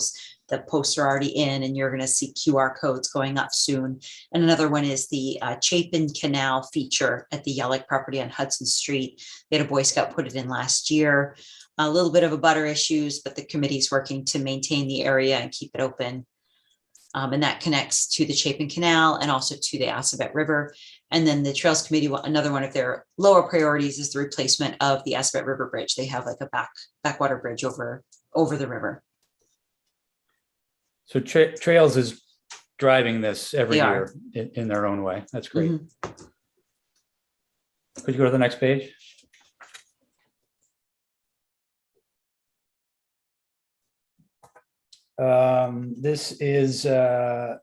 The posts are already in, and you're going to see QR codes going up soon. And another one is the Chapin Canal feature at the Yellick property on Hudson Street. They had a Boy Scout put it in last year. A little bit of a butter issues, but the committee's working to maintain the area and keep it open. And that connects to the Chapin Canal and also to the Assabet River. And then the Trails Committee, another one of their lower priorities is the replacement of the Assabet River Bridge. They have like a backwater bridge over the river. So Trails is driving this every They are. year in their own way. That's great. Mhm. Could you go to the next page? This is number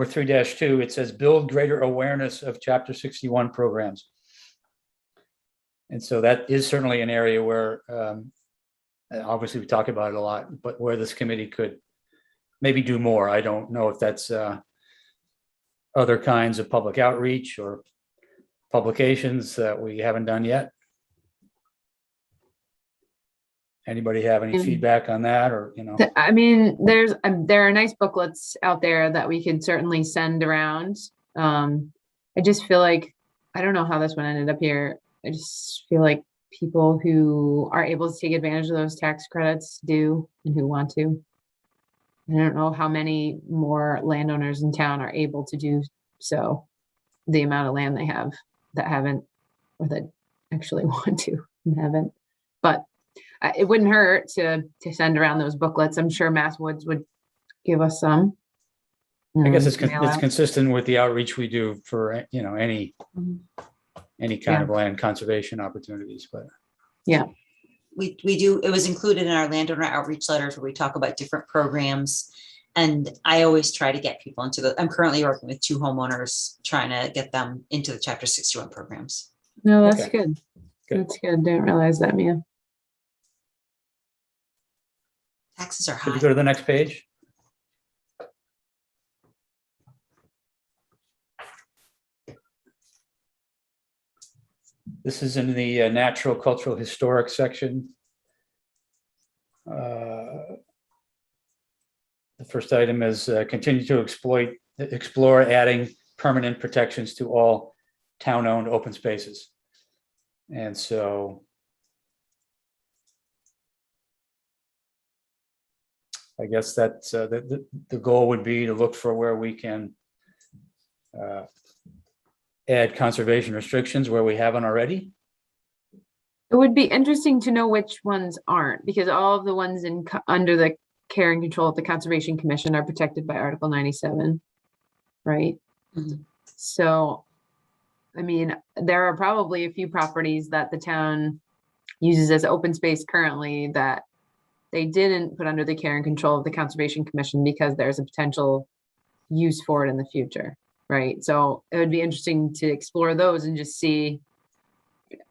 3-2. It says build greater awareness of Chapter 61 programs. And so that is certainly an area where, obviously we talk about it a lot, but where this committee could maybe do more. I don't know if that's other kinds of public outreach or publications that we haven't done yet. Anybody have any feedback on that, or, you know? I mean, there are nice booklets out there that we could certainly send around. I just feel like, I don't know how this one ended up here. I just feel like people who are able to take advantage of those tax credits do, and who want to. I don't know how many more landowners in town are able to do so. The amount of land they have that haven't, or that actually want to and haven't. But it wouldn't hurt to send around those booklets. I'm sure Mass Woods would give us some. I guess it's mail out. consistent with the outreach we do for, you know, any kind of land conservation opportunities, but. Yeah. We do, it was included in our landowner outreach letters where we talk about different programs. And I always try to get people into I'm currently working with 2 homeowners, trying to get them into the Chapter 61 programs. No, that's Okay. good. Good. That's good. Didn't realize that, Mia. Taxes are Could you high. go to the next page? This is in the natural, cultural, historic section. The first item is continue to explore adding permanent protections to all town-owned open spaces. And so I guess that's the goal would be to look for where we can add conservation restrictions where we haven't already. It would be interesting to know which ones aren't, because all of the ones under the care and control of the Conservation Commission are protected by Article 97, right? Mhm. So, I mean, there are probably a few properties that the town uses as open space currently that they didn't put under the care and control of the Conservation Commission because there's a potential use for it in the future, right? So it would be interesting to explore those and just see,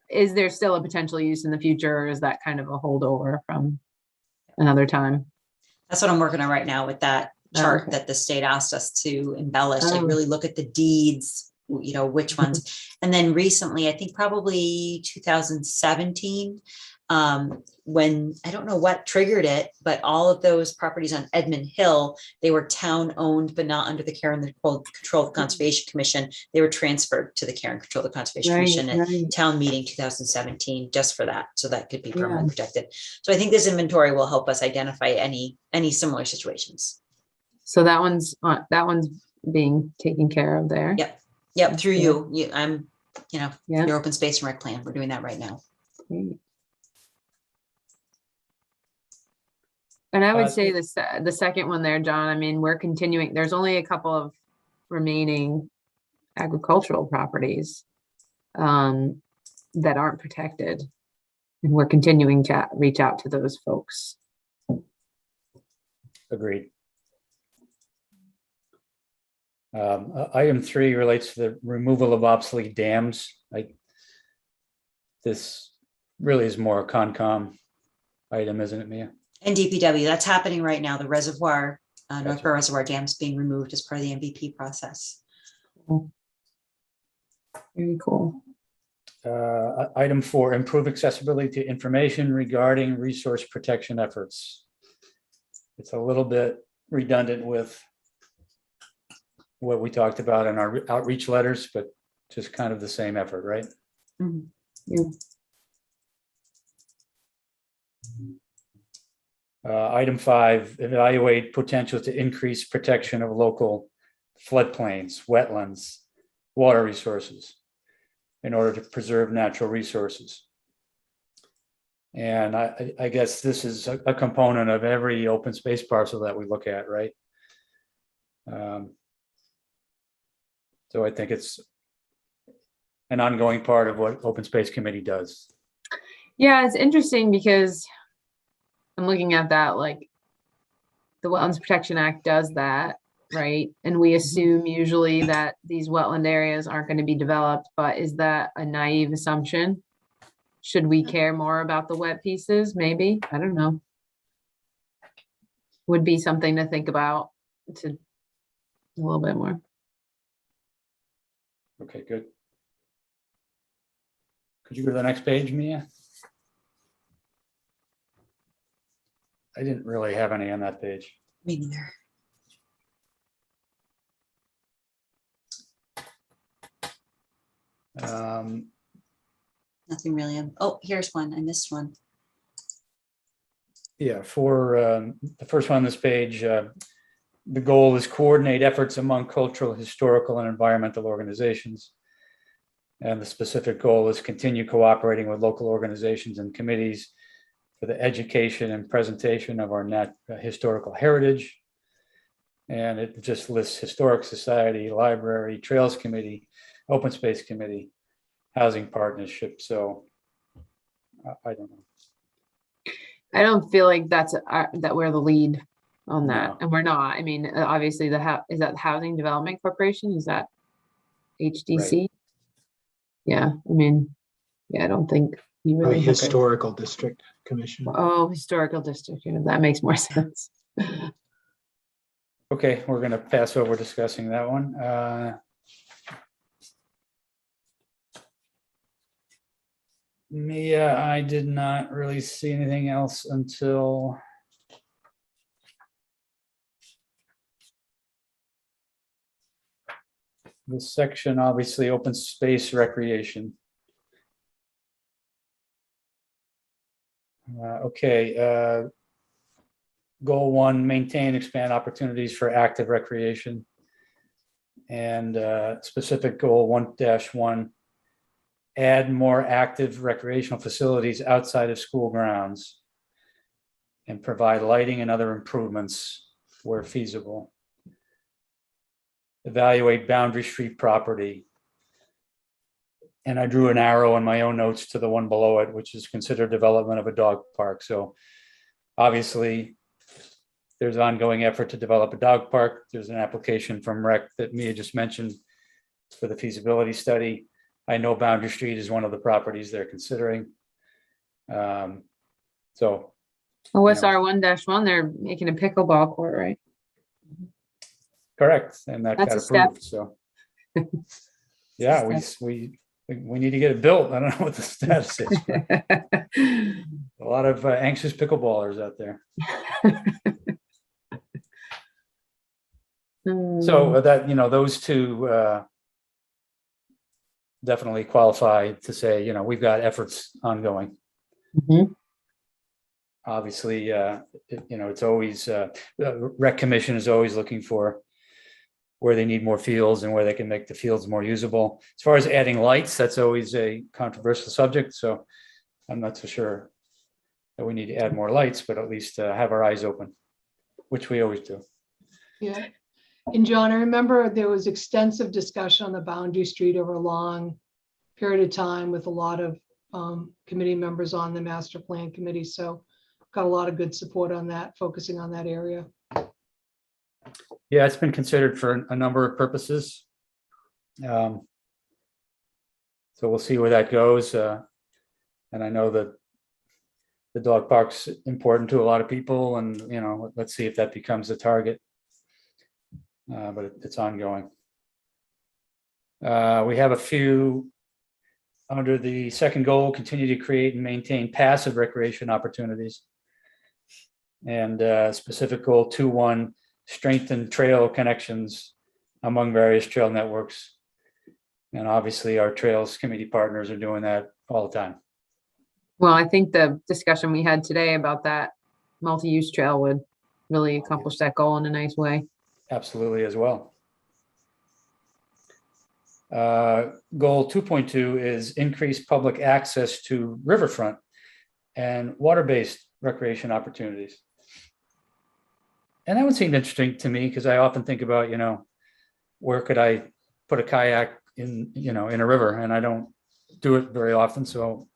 is there still a potential use in the future, or is that kind of a holdover from another time? That's what I'm working on right now with that Oh, chart okay. that the state asked us to embellish, like Oh. really look at the deeds, you know, which ones. And then recently, I think probably 2017, when, I don't know what triggered it, but all of those properties on Edmund Hill, they were town owned, but not under the care and the control of the Conservation Commission. They were transferred to the care and control of the Conservation Right, Commission at right. town meeting 2017, just for that. So that could be Yeah. permanently protected. So I think this inventory will help us identify any similar situations. So that one's being taken care of there. Yep. Yep, through Yeah. you, I'm, you know, Yeah. your open space and rec plan, we're doing that right now. Great. And I would Uh, say this, the second one there, John, I mean, we're continuing, there's only a couple of remaining agricultural properties that aren't protected. And we're continuing to reach out to those folks. Agreed. Item 3 relates to the removal of obsolete dams. This really is more a Concom item, isn't it, Mia? And DPW, that's happening right now, the reservoir, Gotcha. Northborough Reservoir Dam's being removed as part of the MVP process. Very cool. Item 4, improve accessibility to information regarding resource protection efforts. It's a little bit redundant with what we talked about in our outreach letters, but just kind of the same effort, right? Mhm. Yeah. Item 5, evaluate potential to increase protection of local floodplains, wetlands, water resources in order to preserve natural resources. And I guess this is a component of every open space parcel that we look at, right? So I think it's an ongoing part of what Open Space Committee does. Yeah, it's interesting because I'm looking at that, like, the Wetlands Protection Act does that, right? And we assume usually that these wetland areas aren't going to be developed, but is that a naive assumption? Should we care more about the wet pieces? Maybe, I don't know. Would be something to think about to a little bit more. Okay, good. Could you go to the next page, Mia? I didn't really have any on that page. Me neither. Nothing really. Oh, here's one. I missed one. Yeah, for the first one on this page, the goal is coordinate efforts among cultural, historical, and environmental organizations. And the specific goal is continue cooperating with local organizations and committees for the education and presentation of our historical heritage. And it just lists Historic Society, Library, Trails Committee, Open Space Committee, Housing Partnership. So I don't know. I don't feel like that's that we're the lead on that, No. and we're not. I mean, obviously, is that Housing Development Corporation? Is that HDC? Right. Yeah, I mean, yeah, I don't think you The really. Historical District Commission. Oh, historical district. Yeah, that makes more sense. Okay, we're going to pass over discussing that one. Mia, I did not really see anything else until this section, obviously open space recreation. Okay, goal 1, maintain, expand opportunities for active recreation. And specific goal 1-1, add more active recreational facilities outside of school grounds and provide lighting and other improvements where feasible. Evaluate Boundary Street property. And I drew an arrow in my own notes to the one below it, which is considered development of a dog park. So obviously there's ongoing effort to develop a dog park. There's an application from REC that Mia just mentioned for the feasibility study. I know Boundary Street is one of the properties they're considering. So. OSR 1-1, they're making a pickleball court, right? Correct, and that got That's a step. approved, so. Yeah, we need to get it built. I don't know what the status is. But a lot of anxious pickleballers out there. So that, those two definitely qualify to say, we've got efforts ongoing. Mhm. Obviously, it's always, the Rec Commission is always looking for where they need more fields and where they can make the fields more usable. As far as adding lights, that's always a controversial subject. So I'm not so sure that we need to add more lights, but at least have our eyes open, which we always do. Yeah. And John, I remember there was extensive discussion on the Boundary Street over a long period of time with a lot of committee members on the master plan committee. So got a lot of good support on that, focusing on that area. Yeah, it's been considered for a number of purposes. So we'll see where that goes. And I know that the dog park's important to a lot of people, and let's see if that becomes a target. But it's ongoing. We have a few under the second goal: continue to create and maintain passive recreation opportunities. And specific goal 2-1, strengthen trail connections among various trail networks. And obviously our trails committee partners are doing that all the time. Well, I think the discussion we had today about that multi-use trail would really accomplish that goal in a nice way. Absolutely as well. Goal 2.2 is increase public access to riverfront and water-based recreation opportunities. And that one seemed interesting to me because I often think about, where could I put a kayak in a river, and I don't do it very often. So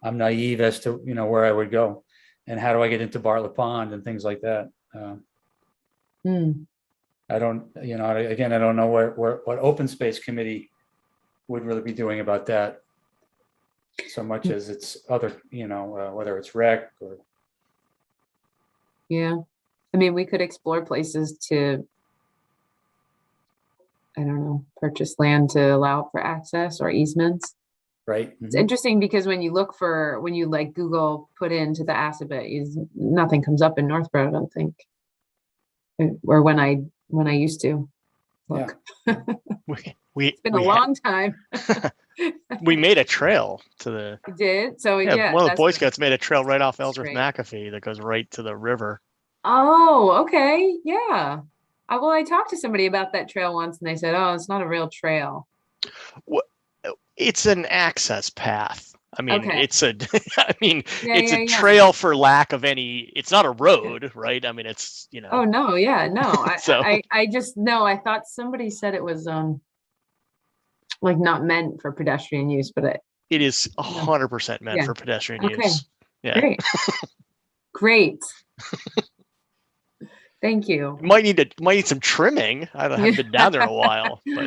I'm naive as to, where I would go and how do I get into Bartlett Pond and things like that. Hmm. I don't, again, I don't know what open space committee would really be doing about that. So much as it's other, whether it's rec or, Yeah. I mean, we could explore places to, I don't know, purchase land to allow for access or easements. right? It's interesting because when you like Google put into the Assabet, nothing comes up in Northborough, I don't think. Or when I used to look. It's been a long time. We made a trail to the, We did. So yeah. one of the that's Boy what- Scouts made a trail right off Ellsworth great. McAfee that goes right to the river. Oh, okay. Yeah. Well, I talked to somebody about that trail once and they said, oh, it's not a real trail. It's an access path. I mean, Okay. it's a Yeah. trail for lack of any, it's not a road, right? I mean, it's, Oh, no. Yeah, no. So- I just, no, I thought somebody said it was, like not meant for pedestrian use, but it is 100% meant Yeah. for pedestrian Okay. use. Yeah. great. Great. Thank you. Might need some trimming. I haven't been down there in a while, but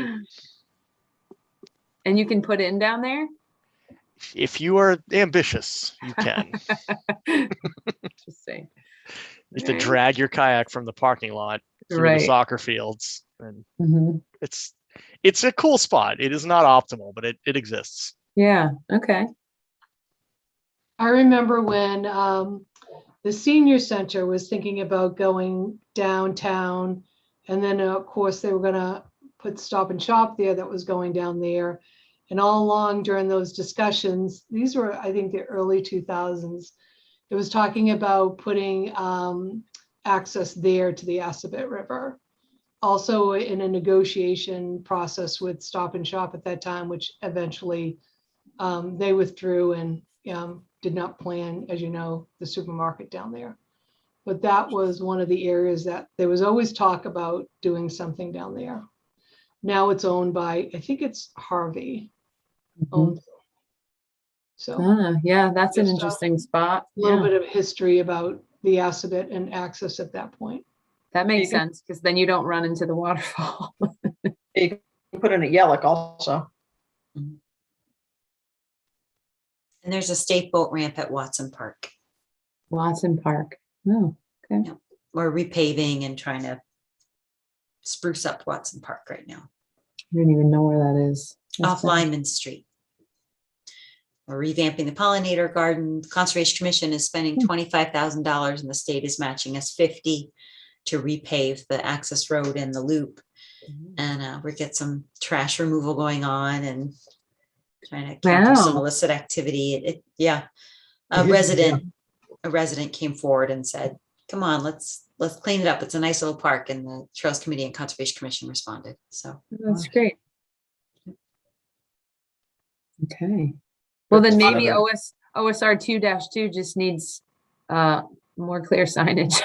And you can put in down there? if you are ambitious, you can. Interesting. Just to drag your kayak from the parking lot through Right. the soccer fields, and Mhm. it's a cool spot. It is not optimal, but it exists. Yeah. Okay. I remember when the senior center was thinking about going downtown. And then, of course, they were going to put Stop and Shop there that was going down there. And all along during those discussions, these were, I think, the early 2000s, it was talking about putting access there to the Assabet River. Also in a negotiation process with Stop and Shop at that time, which eventually they withdrew and did not plan, as you know, the supermarket down there. But that was one of the areas that there was always talk about doing something down there. Now it's owned by, I think it's Harvey. Owns. So a Yeah, that's an Just, interesting spot. little Yeah. bit of history about the Assabet and access at that point. That makes You can- sense because then you don't run into the waterfall. You can put in a Yellock also. And there's a state boat ramp at Watson Park. Watson Park. Oh, okay. We're repaving and trying to spruce up Watson Park right now, I don't even know where that is. off Lyman Street. We're revamping the pollinator garden. Conservation Commission is spending $25,000 and the state is matching us 50 to repave the access road and the loop. And we get some trash removal going on and trying to counter some Wow. illicit activity. A Yeah. resident came forward and said, come on, let's clean it up. It's a nice little park. And the Trails Committee and Conservation Commission responded. So That's great. Okay. Well, then maybe OSR 2-2 just needs more clear signage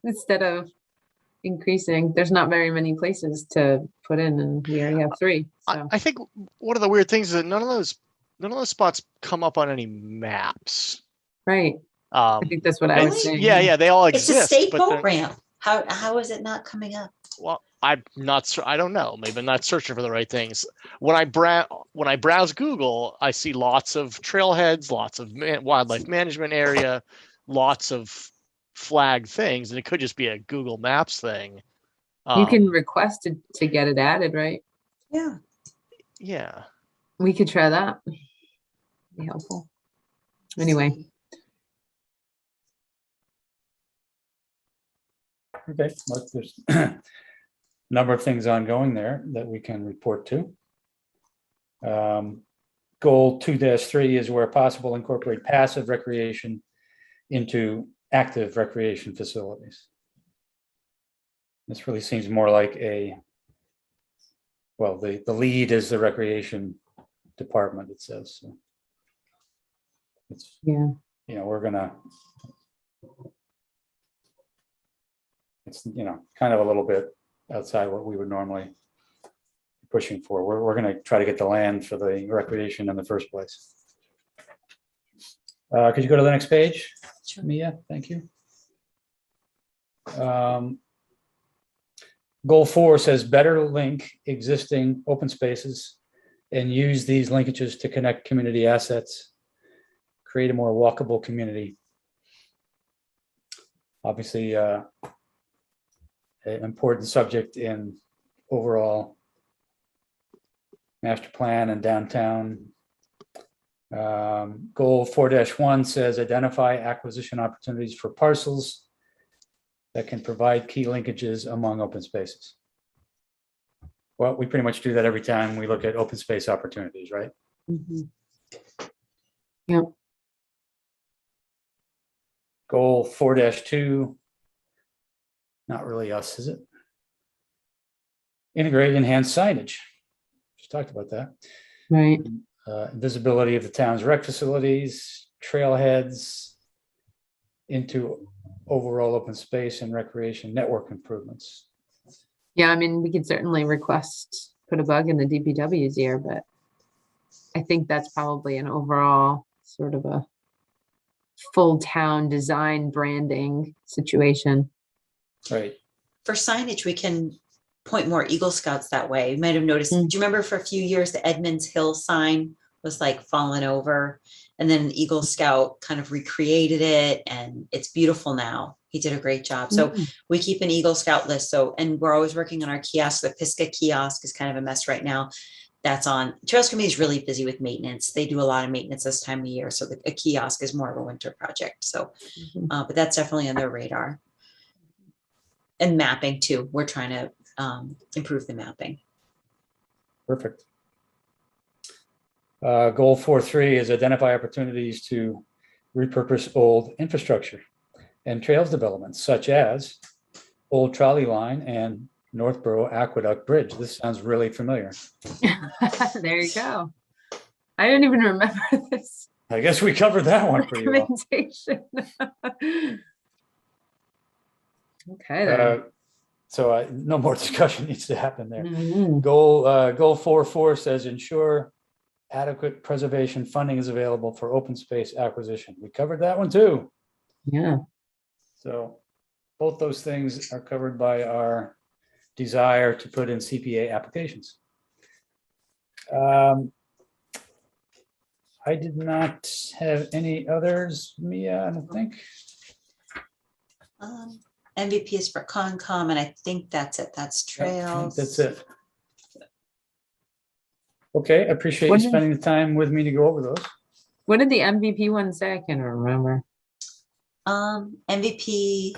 instead of increasing. There's not very many places to put in, and we already have 3. So I think one of the weird things is that none of those spots come up on any maps. right. I think that's what I was Really? saying. Yeah, they all it's a exist. state but boat then- ramp. How is it not coming up? Well, I'm not sure. I don't know. Maybe I'm not searching for the right things. When I browse Google, I see lots of trailheads, lots of wildlife management area, lots of flagged things, and it could just be a Google Maps thing. You can request to get it added, right? Yeah. Yeah. We could try that. Be helpful. Anyway, Okay, well, there's a number of things ongoing there that we can report to. Goal 2-3 is where possible incorporate passive recreation into active recreation facilities. This really seems more like the lead is the recreation department, it says. So it's, yeah. it's kind of a little bit outside what we would normally be pushing for. We're going to try to get the land for the recreation in the first place. Could you go to the next page, Mia? Thank you. Goal 4 says better link existing open spaces and use these linkages to connect community assets, create a more walkable community. Obviously, an important subject in overall master plan and downtown. Goal 4-1 says identify acquisition opportunities for parcels that can provide key linkages among open spaces. Well, we pretty much do that every time we look at open space opportunities, right? Mhm. Yep. Goal 4-2, not really us, is it? Integrate enhanced signage. Just talked about that. Right. Visibility of the town's rec facilities, trailheads into overall open space and recreation network improvements. Yeah, I mean, we could certainly request, put a bug in the DPW's ear, but I think that's probably an overall sort of a full town design branding situation. Right. For signage, we can point more Eagle Scouts that way. You might have noticed, do you remember for a few years, the Edmonds Hill sign was like fallen over? And then an Eagle Scout kind of recreated it and it's beautiful now. He did a great job. So we keep an Eagle Scout list. So, and we're always working on our kiosk. The Pisgah kiosk is kind of a mess right now. That's on. Trails Committee is really busy with maintenance. They do a lot of maintenance this time of year. So a kiosk is more of a winter project. So, but that's definitely on their radar. And mapping too. We're trying to improve the mapping. Perfect. Goal 4.3 is identify opportunities to repurpose old infrastructure and trails developments such as old trolley line and Northborough Aqueduct Bridge. This sounds really familiar. There you go. I didn't even remember this I guess we covered that one pretty well. recommendation. Okay, then. So no more discussion needs to happen there. Mhm. Goal 4.4 says ensure adequate preservation funding is available for open space acquisition. We covered that one too. Yeah. So both those things are covered by our desire to put in CPA applications. I did not have any others, Mia, I don't think. MVP is for Concom, and I think that's it. That's Yep, I think trails. that's it. Okay, I appreciate you What did- spending the time with me to go over those. What did the MVP one say? I can't remember. MVP.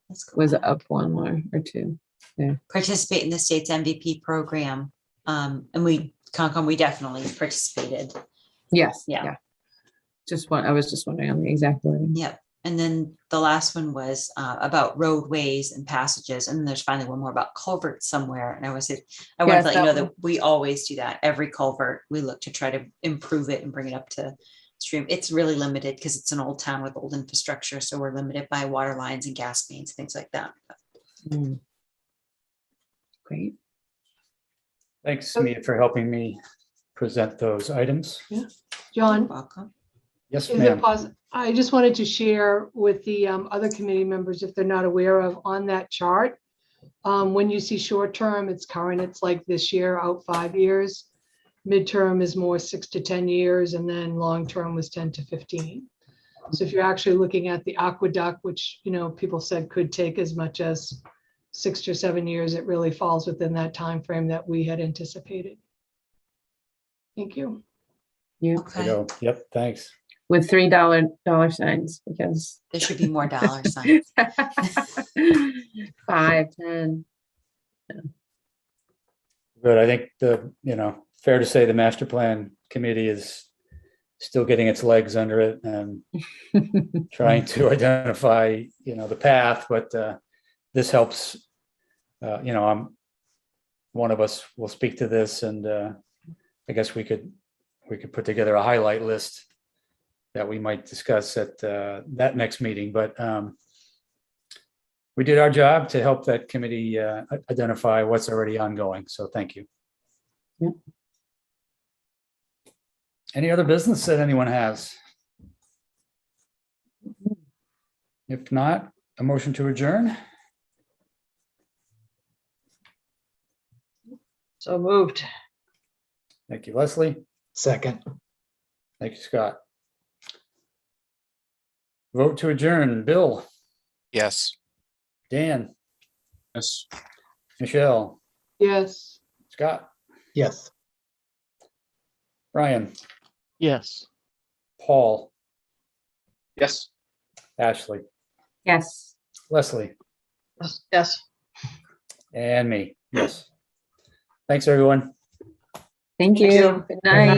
Let's go Was back. it up one more or two? Participate in the state's MVP program. And Concom, we definitely participated. Yes. Yeah. I was just wondering on the exact wording. Yep. And then the last one was about roadways and passages. And then there's finally one more about culverts somewhere. And I wanted to Yes, let you that know one. that we always do that. Every culvert, we look to try to improve it and bring it up to stream. It's really limited because it's an old town with old infrastructure. So we're limited by water lines and gas mains, things like that. Mm. Great. Thanks, Mia, for helping me present those items. John, Welcome. Yes, is it ma'am. possible? I just wanted to share with the other committee members, if they're not aware of, on that chart. When you see short term, it's current, it's like this year out 5 years. Midterm is more 6 to 10 years, and then long term was 10 to 15. So if you're actually looking at the aqueduct, which people said could take as much as 6 to 7 years, it really falls within that time frame that we had anticipated. Thank you. Yeah. There Okay. you go. Yep, thanks. With $3 signs because There should be more dollar signs. 5, 10. Good. I think fair to say the master plan committee is still getting its legs under it and trying to identify, the path, but this helps. I'm one of us will speak to this, and I guess we could put together a highlight list that we might discuss at that next meeting. But we did our job to help that committee identify what's already ongoing. So thank you. Yep. Any other business that anyone has? If not, a motion to adjourn. So moved. Thank you, Leslie. Second. Thank you, Scott. Vote to adjourn. Bill, Yes. Dan, Yes. Michelle, Yes. Scott, Yes. Brian, Yes. Paul, Yes. Ashley, Yes. Leslie, Yes. and me. Yes. Thanks, everyone. Thank Thank you. you. Good night.